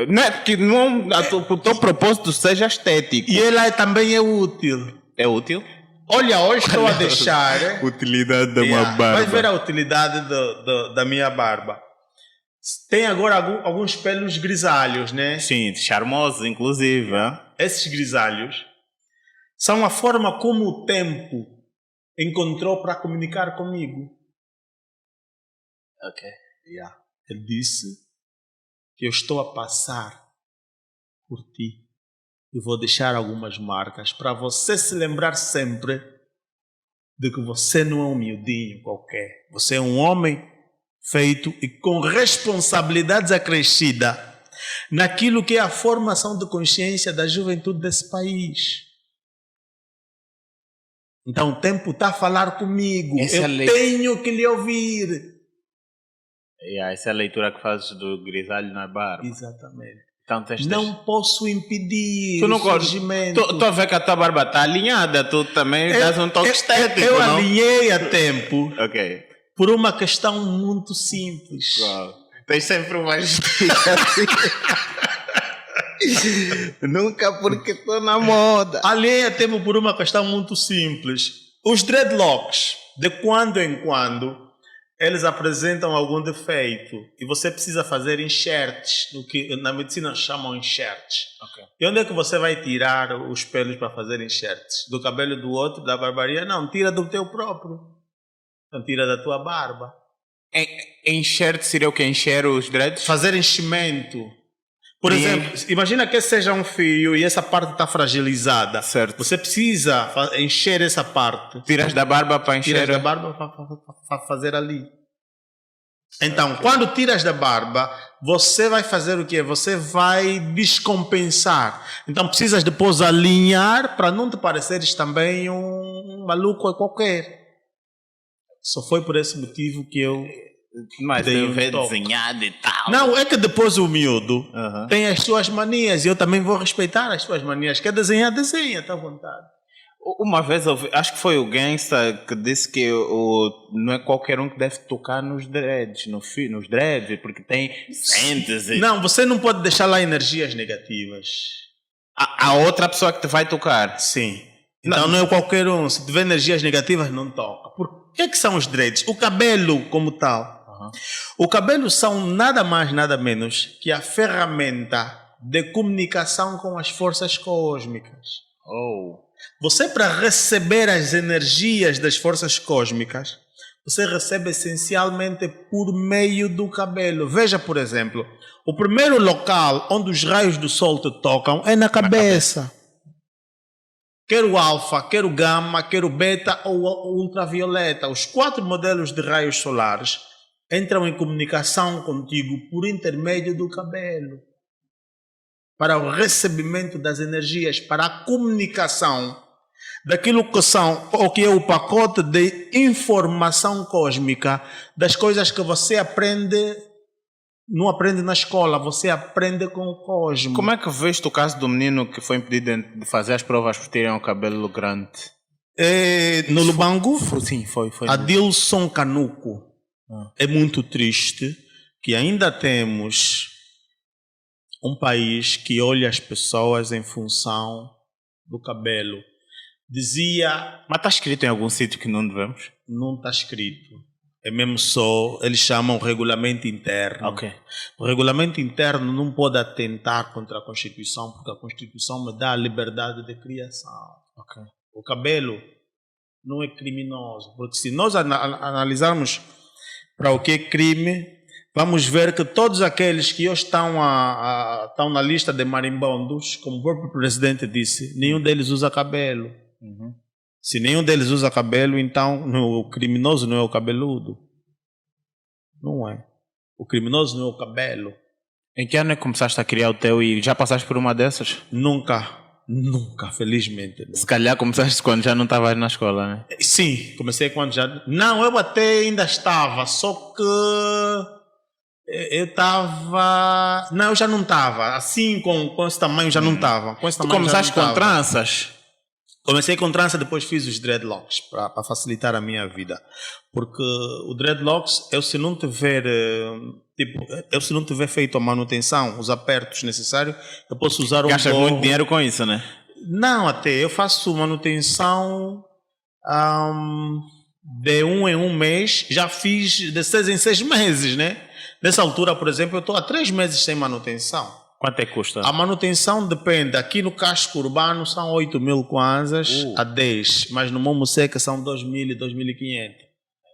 não é que o teu propósito seja estético. E ela também é útil. É útil? Olha, hoje estou a deixar. Utilidade da uma barba. Vai ver a utilidade da minha barba. Tem agora alguns pelos grisalhos, né? Sim, charmosos, inclusive. Hein? Esses grisalhos são a forma como o tempo encontrou para comunicar comigo. Ok. Ele disse que eu estou a passar por ti e vou deixar algumas marcas para você se lembrar sempre de que você não é um miudinho qualquer. Você é um homem feito e com responsabilidades acrescidas naquilo que é a formação de consciência da juventude desse país. Então o tempo está a falar comigo. Tenho que lhe ouvir. Essa é a leitura que fazes do grisalho na barba. Exatamente. Então, não posso impedir tu não o surgimento. Tu a ver que a tua barba está alinhada. Tu também dás um toque estético, eu não? alinhei a tempo. Ok. Por uma questão muito simples. Wow. Tens sempre uma justificativa. Nunca porque estou na moda. Alinhei a tempo por uma questão muito simples. Os dreadlocks, de quando em quando, eles apresentam algum defeito e você precisa fazer enxertes, no que na medicina chamam enxertes. Okay. E onde é que você vai tirar os pelos para fazer enxertes? Do cabelo do outro, da barbaria? Não, tira do teu próprio. Então tira da tua barba. Enxerte seria o que? Encher os dreads? Fazer enchimento. Por exemplo, imagina que seja um fio e essa parte está fragilizada. Certo. Você precisa encher essa parte. Tiras da barba para encher? Tiras da barba para fazer ali. Então, quando tiras da barba, você vai fazer o quê? Você vai descompensar. Então, precisas depois alinhar para não te pareceres também um maluco qualquer. Só foi por esse motivo que eu... Mas eu ver desenhado e tal. Não, é que depois o miúdo tem as suas manias e eu também vou respeitar as suas manias. Quer desenhar, desenha, está à vontade. Uma vez acho que foi o Gangsta que disse que não é qualquer um que deve tocar nos dreads, nos dreads, porque tem síntese. Não, você não pode deixar lá energias negativas. A outra pessoa que te vai tocar. Sim. Então não é qualquer um. Se tiver energias negativas, não toca. Por que são os dreads? O cabelo como tal. O cabelo são nada mais, nada menos que a ferramenta de comunicação com as forças cósmicas. Você, para receber as energias das forças cósmicas, você recebe essencialmente por meio do cabelo. Veja, por exemplo, o primeiro local onde os raios do sol te tocam é na cabeça. Quer o alfa, quer o gama, quer o beta ou o ultravioleta. Os 4 modelos de raios solares entram em comunicação contigo por intermédio do cabelo. Para o recebimento das energias, para a comunicação daquilo que são, o que é o pacote de informação cósmica, das coisas que você aprende, não aprende na escola, você aprende com o cosmos. Como é que vês o caso do menino que foi impedido de fazer as provas por terem o cabelo grande? No Lubango? Sim, foi. Adilson Canuco. É muito triste que ainda temos um país que olha as pessoas em função do cabelo. Dizia... Mas está escrito em algum sítio que não devemos? Não está escrito. É mesmo só, eles chamam regulamento interno. Okay. O regulamento interno não pode atentar contra a Constituição, porque a Constituição me dá a liberdade de criação. Okay. O cabelo não é criminoso, porque se nós analisarmos para o que é crime, vamos ver que todos aqueles que hoje estão na lista de marimbondos, como o próprio presidente disse, nenhum deles usa cabelo. Se nenhum deles usa cabelo, então o criminoso não é o cabeludo. Não é. O criminoso não é o cabelo. Em que ano é que começaste a criar o teu e já passaste por uma dessas? Nunca, felizmente. Não. Se calhar começaste quando já não estavas na escola, né? Sim, comecei quando já... Não, eu até ainda estava, só que eu estava... Não, eu já não estava. Assim, com esse tamanho, já não estava. Tu começaste com tranças? Comecei com trança, depois fiz os dreadlocks para facilitar a minha vida. Porque o dreadlocks, se não tiver feito a manutenção, os apertos necessários, eu posso usar Gastas muito dinheiro com isso, né? Não, até eu faço manutenção de 1 em 1 mês, já fiz de 6 em 6 meses, né? Nessa altura, por exemplo, eu estou há 3 meses sem manutenção. Quanto é que custa? A manutenção depende. Aqui no casco urbano são 8.000 kwanzas a 10, mas no Momo Seca são 2.000 e 2.500.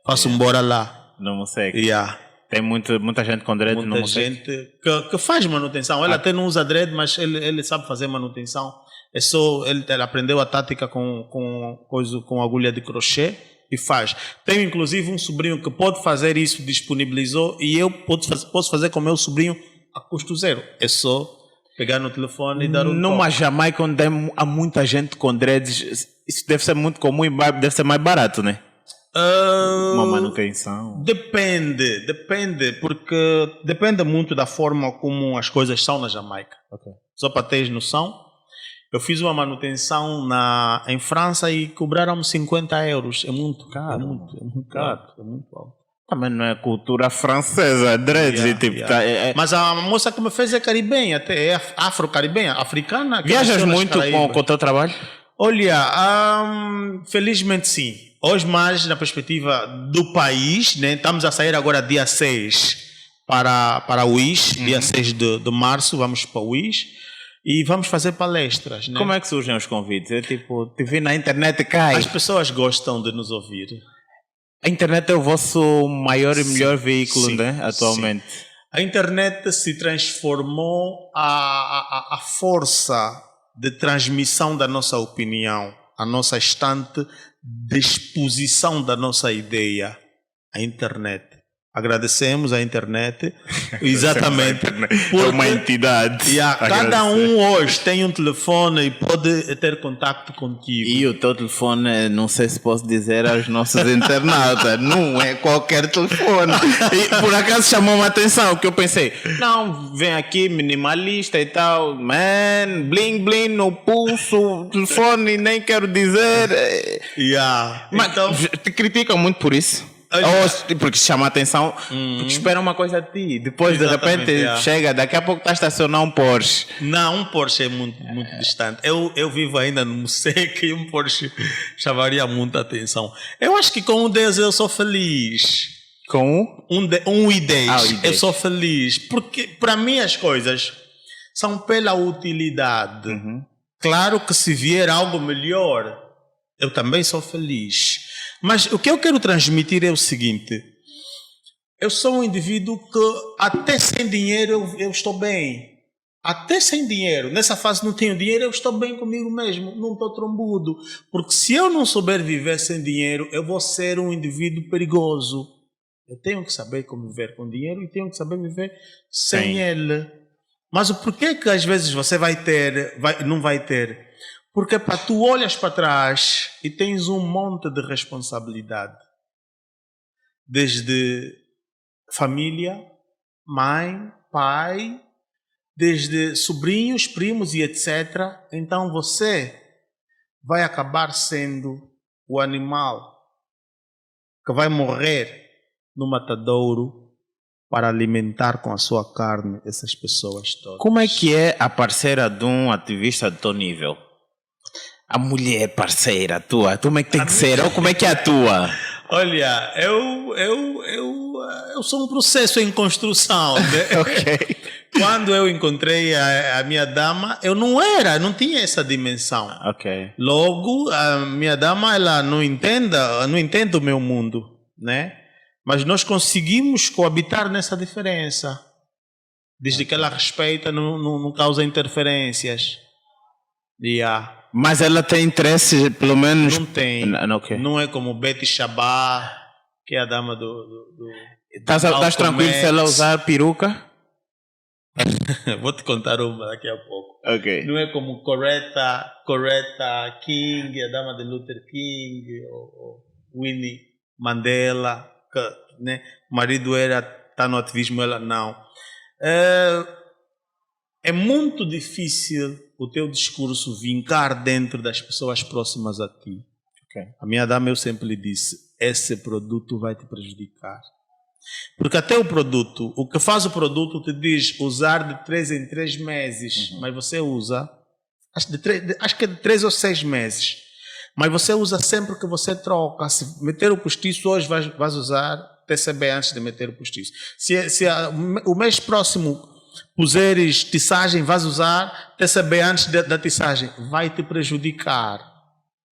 Faço embora lá. No Momo Seca? Yeah. Tem muita gente com dread no Momo Seca? Muita gente que faz manutenção. Ele até não usa dread, mas ele sabe fazer manutenção. É só ele aprendeu a tática com agulha de crochê e faz. Tenho inclusive um sobrinho que pode fazer isso, disponibilizou, e eu posso fazer com o meu sobrinho a custo zero. É só pegar no telefone e dar um Numa toque. Jamaica onde há muita gente com dreads, isso deve ser muito comum e deve ser mais barato, né? Uma manutenção. Depende, porque depende muito da forma como as coisas são na Jamaica. Okay. Só para teres noção, eu fiz uma manutenção em França e cobraram-me 50 euros. É muito caro. É muito caro. É muito alto. Também não é cultura francesa, dreads. Mas a moça que me fez é caribenha, até é afro-caribenha, africana. Viajas muito com o teu trabalho? Olha, felizmente sim. Hoje mais na perspectiva do país, né? Estamos a sair agora dia 6 para o IS, dia 6 de março vamos para o IS e vamos fazer palestras. Né? Como é que surgem os convites? É tipo, te vi na internet e cai. As pessoas gostam de nos ouvir. A internet é o vosso maior e melhor veículo, sim, né? Atualmente. Sim. A internet se transformou a força de transmissão da nossa opinião, a nossa estante de exposição da nossa ideia. A internet. Agradecemos à internet. Exatamente. É uma entidade. Cada um hoje tem um telefone e pode ter contato contigo. E o teu telefone, não sei se posso dizer aos nossos internautas, não é qualquer telefone. E por acaso chamou-me a atenção, que eu pensei, não, vem aqui minimalista e tal, man, bling bling no pulso, telefone, nem quero dizer. Mas então, te criticam muito por isso? Ou porque chama a atenção, porque espera uma coisa de ti. Depois, de repente, chega, daqui a pouco está a estacionar um Porsche. Não, um Porsche é muito distante. Eu vivo ainda no Moceca e um Porsche chamaria muita atenção. Eu acho que com um deles eu sou feliz. Com um i10 eu sou feliz. Porque, para mim, as coisas são pela utilidade. Claro que se vier algo melhor, eu também sou feliz. Mas o que eu quero transmitir é o seguinte: eu sou um indivíduo que até sem dinheiro eu estou bem. Até sem dinheiro. Nessa fase não tenho dinheiro, eu estou bem comigo mesmo. Não estou trombudo. Porque se eu não souber viver sem dinheiro, eu vou ser um indivíduo perigoso. Eu tenho que saber como viver com dinheiro e tenho que saber viver sem ele. Mas o porquê que às vezes você não vai ter? Porque tu olhas para trás e tens um monte de responsabilidade. Desde família, mãe, pai, desde sobrinhos, primos e etc. Então você vai acabar sendo o animal que vai morrer no matadouro para alimentar com a sua carne essas pessoas todas. Como é que é a parceira de um ativista de teu nível? A mulher parceira tua, como é que tem que ser? Ou como é que é a tua? Olha, eu sou um processo em construção, né? Ok. Quando eu encontrei a minha dama, eu não tinha essa dimensão. Ok. Logo, a minha dama, ela não entende o meu mundo, né? Mas nós conseguimos coabitar nessa diferença. Desde que ela respeita, não causa interferências. Mas ela tem interesse, pelo menos... Não tem. Não é como Betty Shabá, que é a dama do Estás tranquilo se ela usar peruca? Vou te contar uma daqui a pouco. Ok. Não é como Coretta King, a dama de Luther King, ou Winnie Mandela, que, né? O marido está no ativismo, ela não. É muito difícil o teu discurso vincar dentro das pessoas próximas a ti. Okay. A minha dama, eu sempre lhe disse, esse produto vai te prejudicar. Porque até o produto, o que faz o produto te diz usar de 3 em 3 meses, mas você usa, acho que é de 3 ou 6 meses, mas você usa sempre que você troca. Se meter o postiço hoje, vais usar TCB antes de meter o postiço. Se o mês próximo puseres tiçagem, vais usar TCB antes da tiçagem, vai te prejudicar.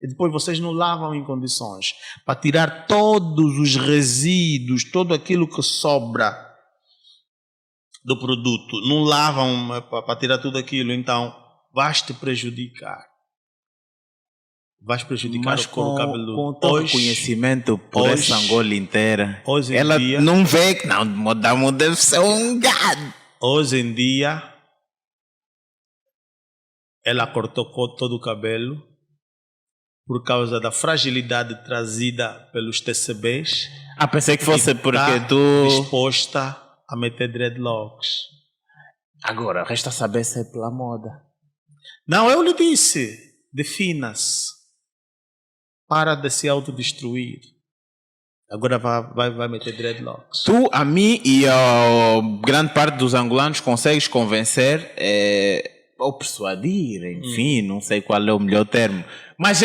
E depois vocês não lavam em condições para tirar todos os resíduos, todo aquilo que sobra do produto. Não lavam para tirar tudo aquilo, então vais te prejudicar. Vais prejudicar o couro cabeludo. Com todo o conhecimento por essa Angola inteira, ela dia, não vê que não, Modamo deve ser um gado. Hoje em dia, ela cortou todo o cabelo por causa da fragilidade trazida pelos TCBs. Pensei que fosse porque disposta a meter dreadlocks. Agora, resta saber se é pela moda. Não, eu lhe disse, defina-se. Para de se autodestruir. Agora vai meter dreadlocks. Tu, a mim e a grande parte dos angolanos consegues convencer ou persuadir, enfim, não sei qual é o melhor termo. Mas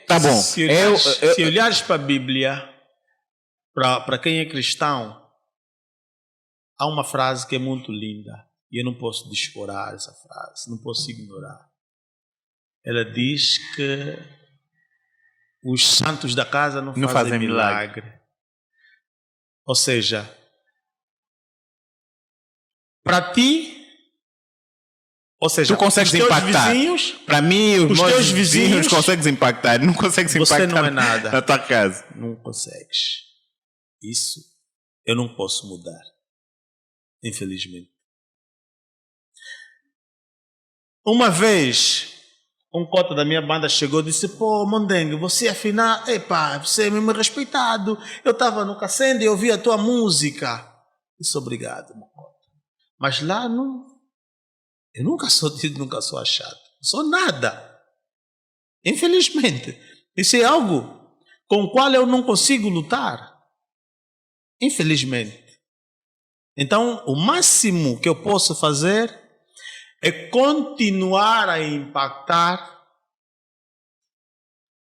tá bom. Se olhares para a Bíblia, para quem é cristão, há uma frase que é muito linda. E eu não posso descorar essa frase, não posso ignorar. Ela diz que os santos da casa não fazem milagre. Ou seja, para ti, ou seja, tu consegues impactar. Para mim, os meus vizinhos consegues impactar. Não consegues impactar não é nada. Na tua casa. Não consegues. Isso eu não posso mudar, infelizmente. Uma vez, um cota da minha banda chegou e disse: pô, Mondengue, você afinal, você é mesmo respeitado. Eu estava no Cacende e ouvi a tua música. Disse: obrigado, meu cota. Mas lá não, eu nunca sou tido, nunca sou achado. Não sou nada. Infelizmente. Isso é algo com o qual eu não consigo lutar. Infelizmente. Então, o máximo que eu posso fazer é continuar a impactar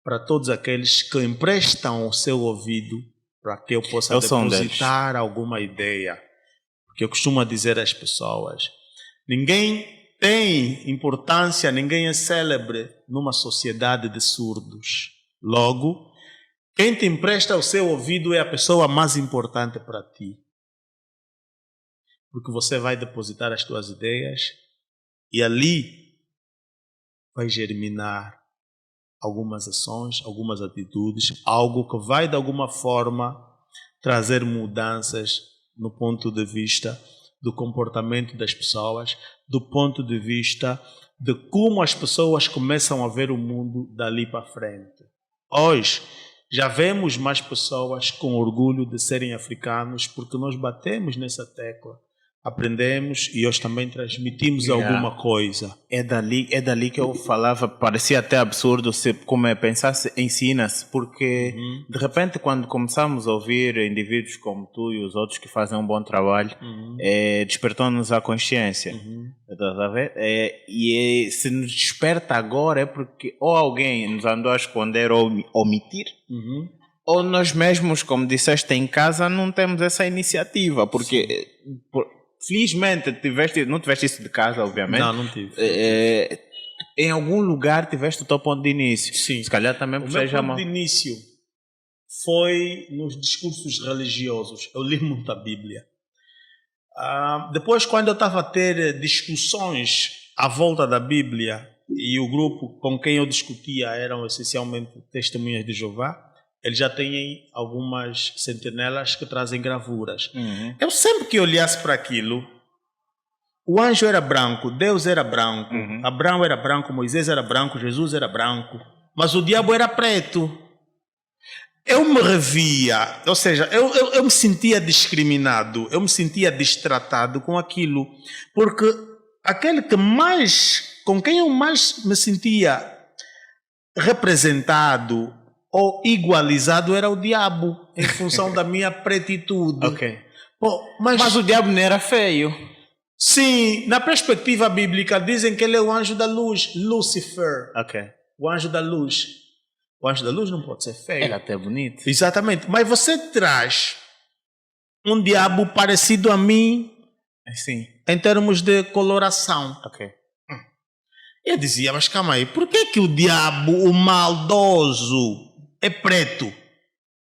para todos aqueles que emprestam o seu ouvido para que eu possa depositar alguma ideia. Porque eu costumo dizer às pessoas: ninguém tem importância, ninguém é célebre numa sociedade de surdos. Logo, quem te empresta o seu ouvido é a pessoa mais importante para ti. Porque você vai depositar as tuas ideias e ali vai germinar algumas ações, algumas atitudes, algo que vai de alguma forma trazer mudanças no ponto de vista do comportamento das pessoas, do ponto de vista de como as pessoas começam a ver o mundo dali para frente. Hoje já vemos mais pessoas com orgulho de serem africanos porque nós batemos nessa tecla. Aprendemos e hoje também transmitimos alguma coisa. É dali que eu falava, parecia até absurdo se como é pensar, ensina-se, porque de repente quando começamos a ouvir indivíduos como tu e os outros que fazem um bom trabalho, despertou-nos a consciência. Estás a ver? Se nos desperta agora é porque ou alguém nos andou a esconder ou omitir, ou nós mesmos, como disseste, em casa não temos essa iniciativa, porque... Felizmente, não tiveste isso de casa, obviamente. Não tive. Em algum lugar tiveste o teu ponto de início. Sim. Se calhar também o meu ponto de início foi nos discursos religiosos. Eu li muito a Bíblia. Depois, quando eu estava a ter discussões à volta da Bíblia, e o grupo com quem eu discutia eram essencialmente testemunhas de Jeová, eles já têm algumas sentinelas que trazem gravuras. Eu sempre que olhasse para aquilo, o anjo era branco, Deus era branco, Abraão era branco, Moisés era branco, Jesus era branco, mas o diabo era preto. Eu me revia, ou seja, eu me sentia discriminado, eu me sentia destratado com aquilo, porque aquele com quem eu mais me sentia representado ou igualizado era o diabo, em função da minha pretitude. Pô, mas o diabo não era feio. Sim, na perspectiva bíblica dizem que ele é o anjo da luz, Lúcifer. O anjo da luz. O anjo da luz não pode ser feio. Ele é até bonito. Exatamente, mas você traz um diabo parecido a mim, em termos de coloração. Eu dizia: mas calma aí, por que o diabo, o maldoso, é preto?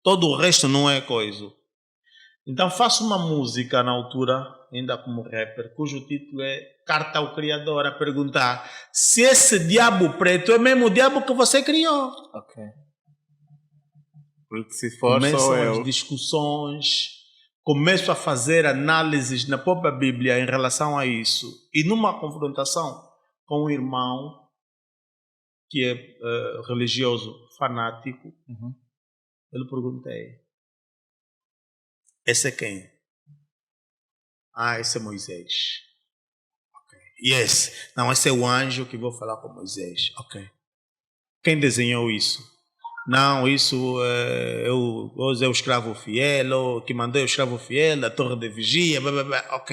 Todo o resto não é coisa. Então faço uma música na altura, ainda como rapper, cujo título é Carta ao Criador, a perguntar se esse diabo preto é mesmo o diabo que você criou. Porque se for começam as discussões, começo a fazer análises na própria Bíblia em relação a isso. E numa confrontação com um irmão que é religioso, fanático, eu lhe perguntei: esse é quem? Esse é Moisés. E esse? Não, esse é o anjo que vou falar com Moisés. Quem desenhou isso? Não, isso é o escravo fiel, que mandei o escravo fiel, a torre de vigia, blá, blá, blá.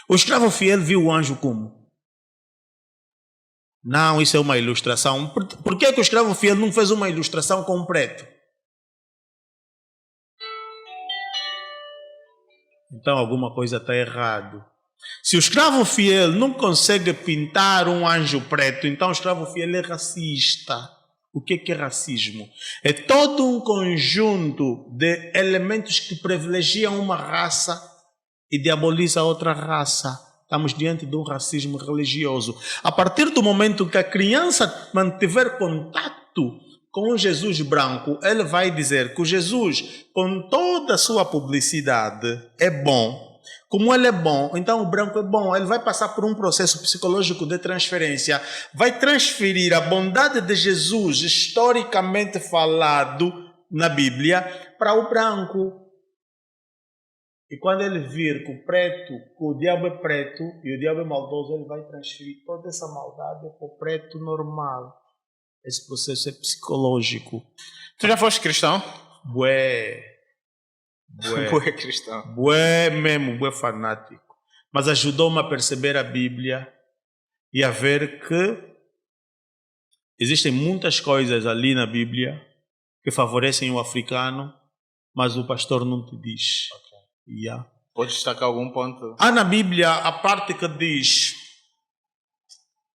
O escravo fiel viu o anjo como? Não, isso é uma ilustração. Por que o escravo fiel não fez uma ilustração com um preto? Então alguma coisa está errado. Se o escravo fiel não consegue pintar um anjo preto, então o escravo fiel é racista. O que é racismo? É todo um conjunto de elementos que privilegiam uma raça e diabolizam outra raça. Estamos diante de um racismo religioso. A partir do momento que a criança mantiver contato com um Jesus branco, ele vai dizer que o Jesus, com toda a sua publicidade, é bom. Como ele é bom, então o branco é bom. Ele vai passar por um processo psicológico de transferência. Vai transferir a bondade de Jesus, historicamente falado na Bíblia, para o branco. E quando ele vir que o diabo é preto e o diabo é maldoso, ele vai transferir toda essa maldade para o preto normal. Esse processo é psicológico. Tu já foste cristão? Bué cristão. Bué mesmo, bué fanático. Mas ajudou-me a perceber a Bíblia e a ver que existem muitas coisas ali na Bíblia que favorecem o africano, mas o pastor não te diz. Yeah. Pode destacar algum ponto? Há na Bíblia a parte que diz: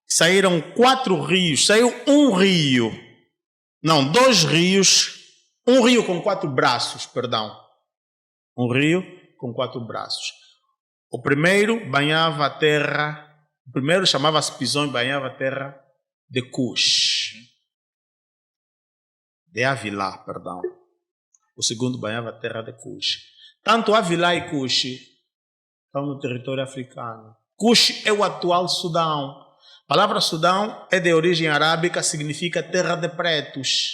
saíram 4 rios, saiu um rio, não, 2 rios, um rio com 4 braços, perdão. Um rio com 4 braços. O primeiro banhava a terra, o primeiro chamava-se Pison e banhava a terra de Cush. De Avilá, perdão. O segundo banhava a terra de Cush. Tanto Avilá e Cush estão no território africano. Cush é o atual Sudão. A palavra Sudão é de origem arábica, significa terra de pretos.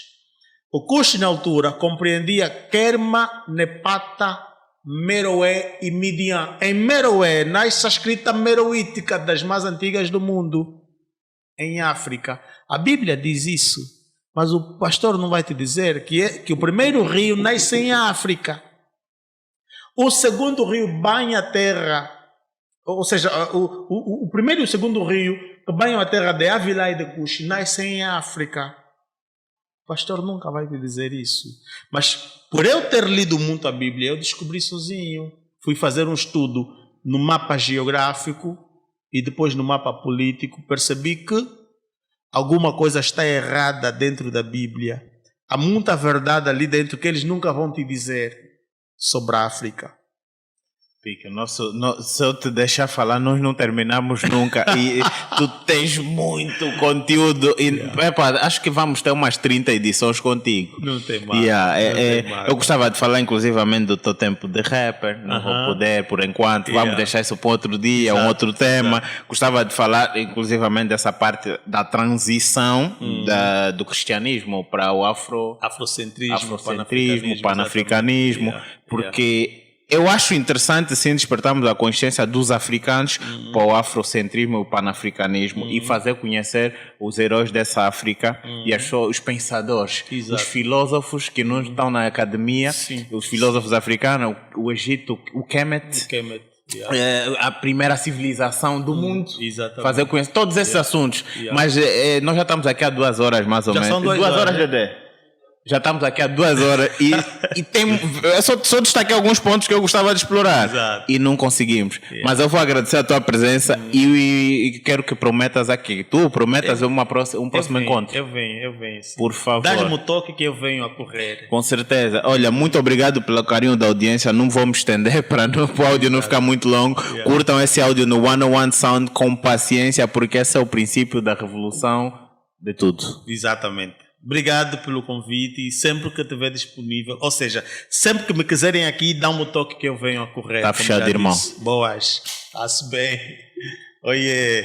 O Cush, na altura, compreendia Kerma, Nepata, Meroé e Midian. Em Meroé nasce a escrita meroítica das mais antigas do mundo, em África. A Bíblia diz isso, mas o pastor não vai te dizer que o primeiro rio nasce em África. O segundo rio banha a terra, ou seja, o primeiro e o segundo rio que banham a terra de Avilá e de Cush nascem em África. O pastor nunca vai te dizer isso. Mas por eu ter lido muito a Bíblia, eu descobri sozinho. Fui fazer um estudo no mapa geográfico e depois no mapa político. Percebi que alguma coisa está errada dentro da Bíblia. Há muita verdade ali dentro que eles nunca vão te dizer sobre a África. Pica, se eu te deixar falar, nós não terminamos nunca. E tu tens muito conteúdo. E, epa, acho que vamos ter umas 30 edições contigo. Não tem mais. Eu gostava de falar, inclusivamente, do teu tempo de rapper. Não vou poder, por enquanto. Vamos deixar isso para outro dia, um outro tema. Gostava de falar, inclusivamente, dessa parte da transição do cristianismo para o afrocentrismo, panafricanismo. Porque eu acho interessante, sim, despertarmos a consciência dos africanos para o afrocentrismo e o panafricanismo e fazer conhecer os heróis dessa África e os pensadores, os filósofos que não estão na academia, os filósofos africanos, o Egito, o Kemet. A primeira civilização do mundo. Exatamente. Fazer conhecer todos esses assuntos. Mas nós já estamos aqui há 2 horas, mais ou menos. São 2 horas, Dedé. Já estamos aqui há 2 horas e tem, eu só destaquei alguns pontos que eu gostava de explorar. Exato. E não conseguimos. Mas eu vou agradecer a tua presença e quero que prometas aqui. Tu prometas um próximo encontro. Eu venho. Sim. Por favor. Dá-me o toque que eu venho a correr. Com certeza. Olha, muito obrigado pelo carinho da audiência. Não vou me estender para o áudio não ficar muito longo. Curtam esse áudio no 101 Sound com paciência, porque esse é o princípio da revolução de tudo. Exatamente. Obrigado pelo convite e sempre que estiver disponível, ou seja, sempre que me quiserem aqui, dá-me o toque que eu venho a correr. Está fechado, irmão. Boas. Está-se bem. Oiê.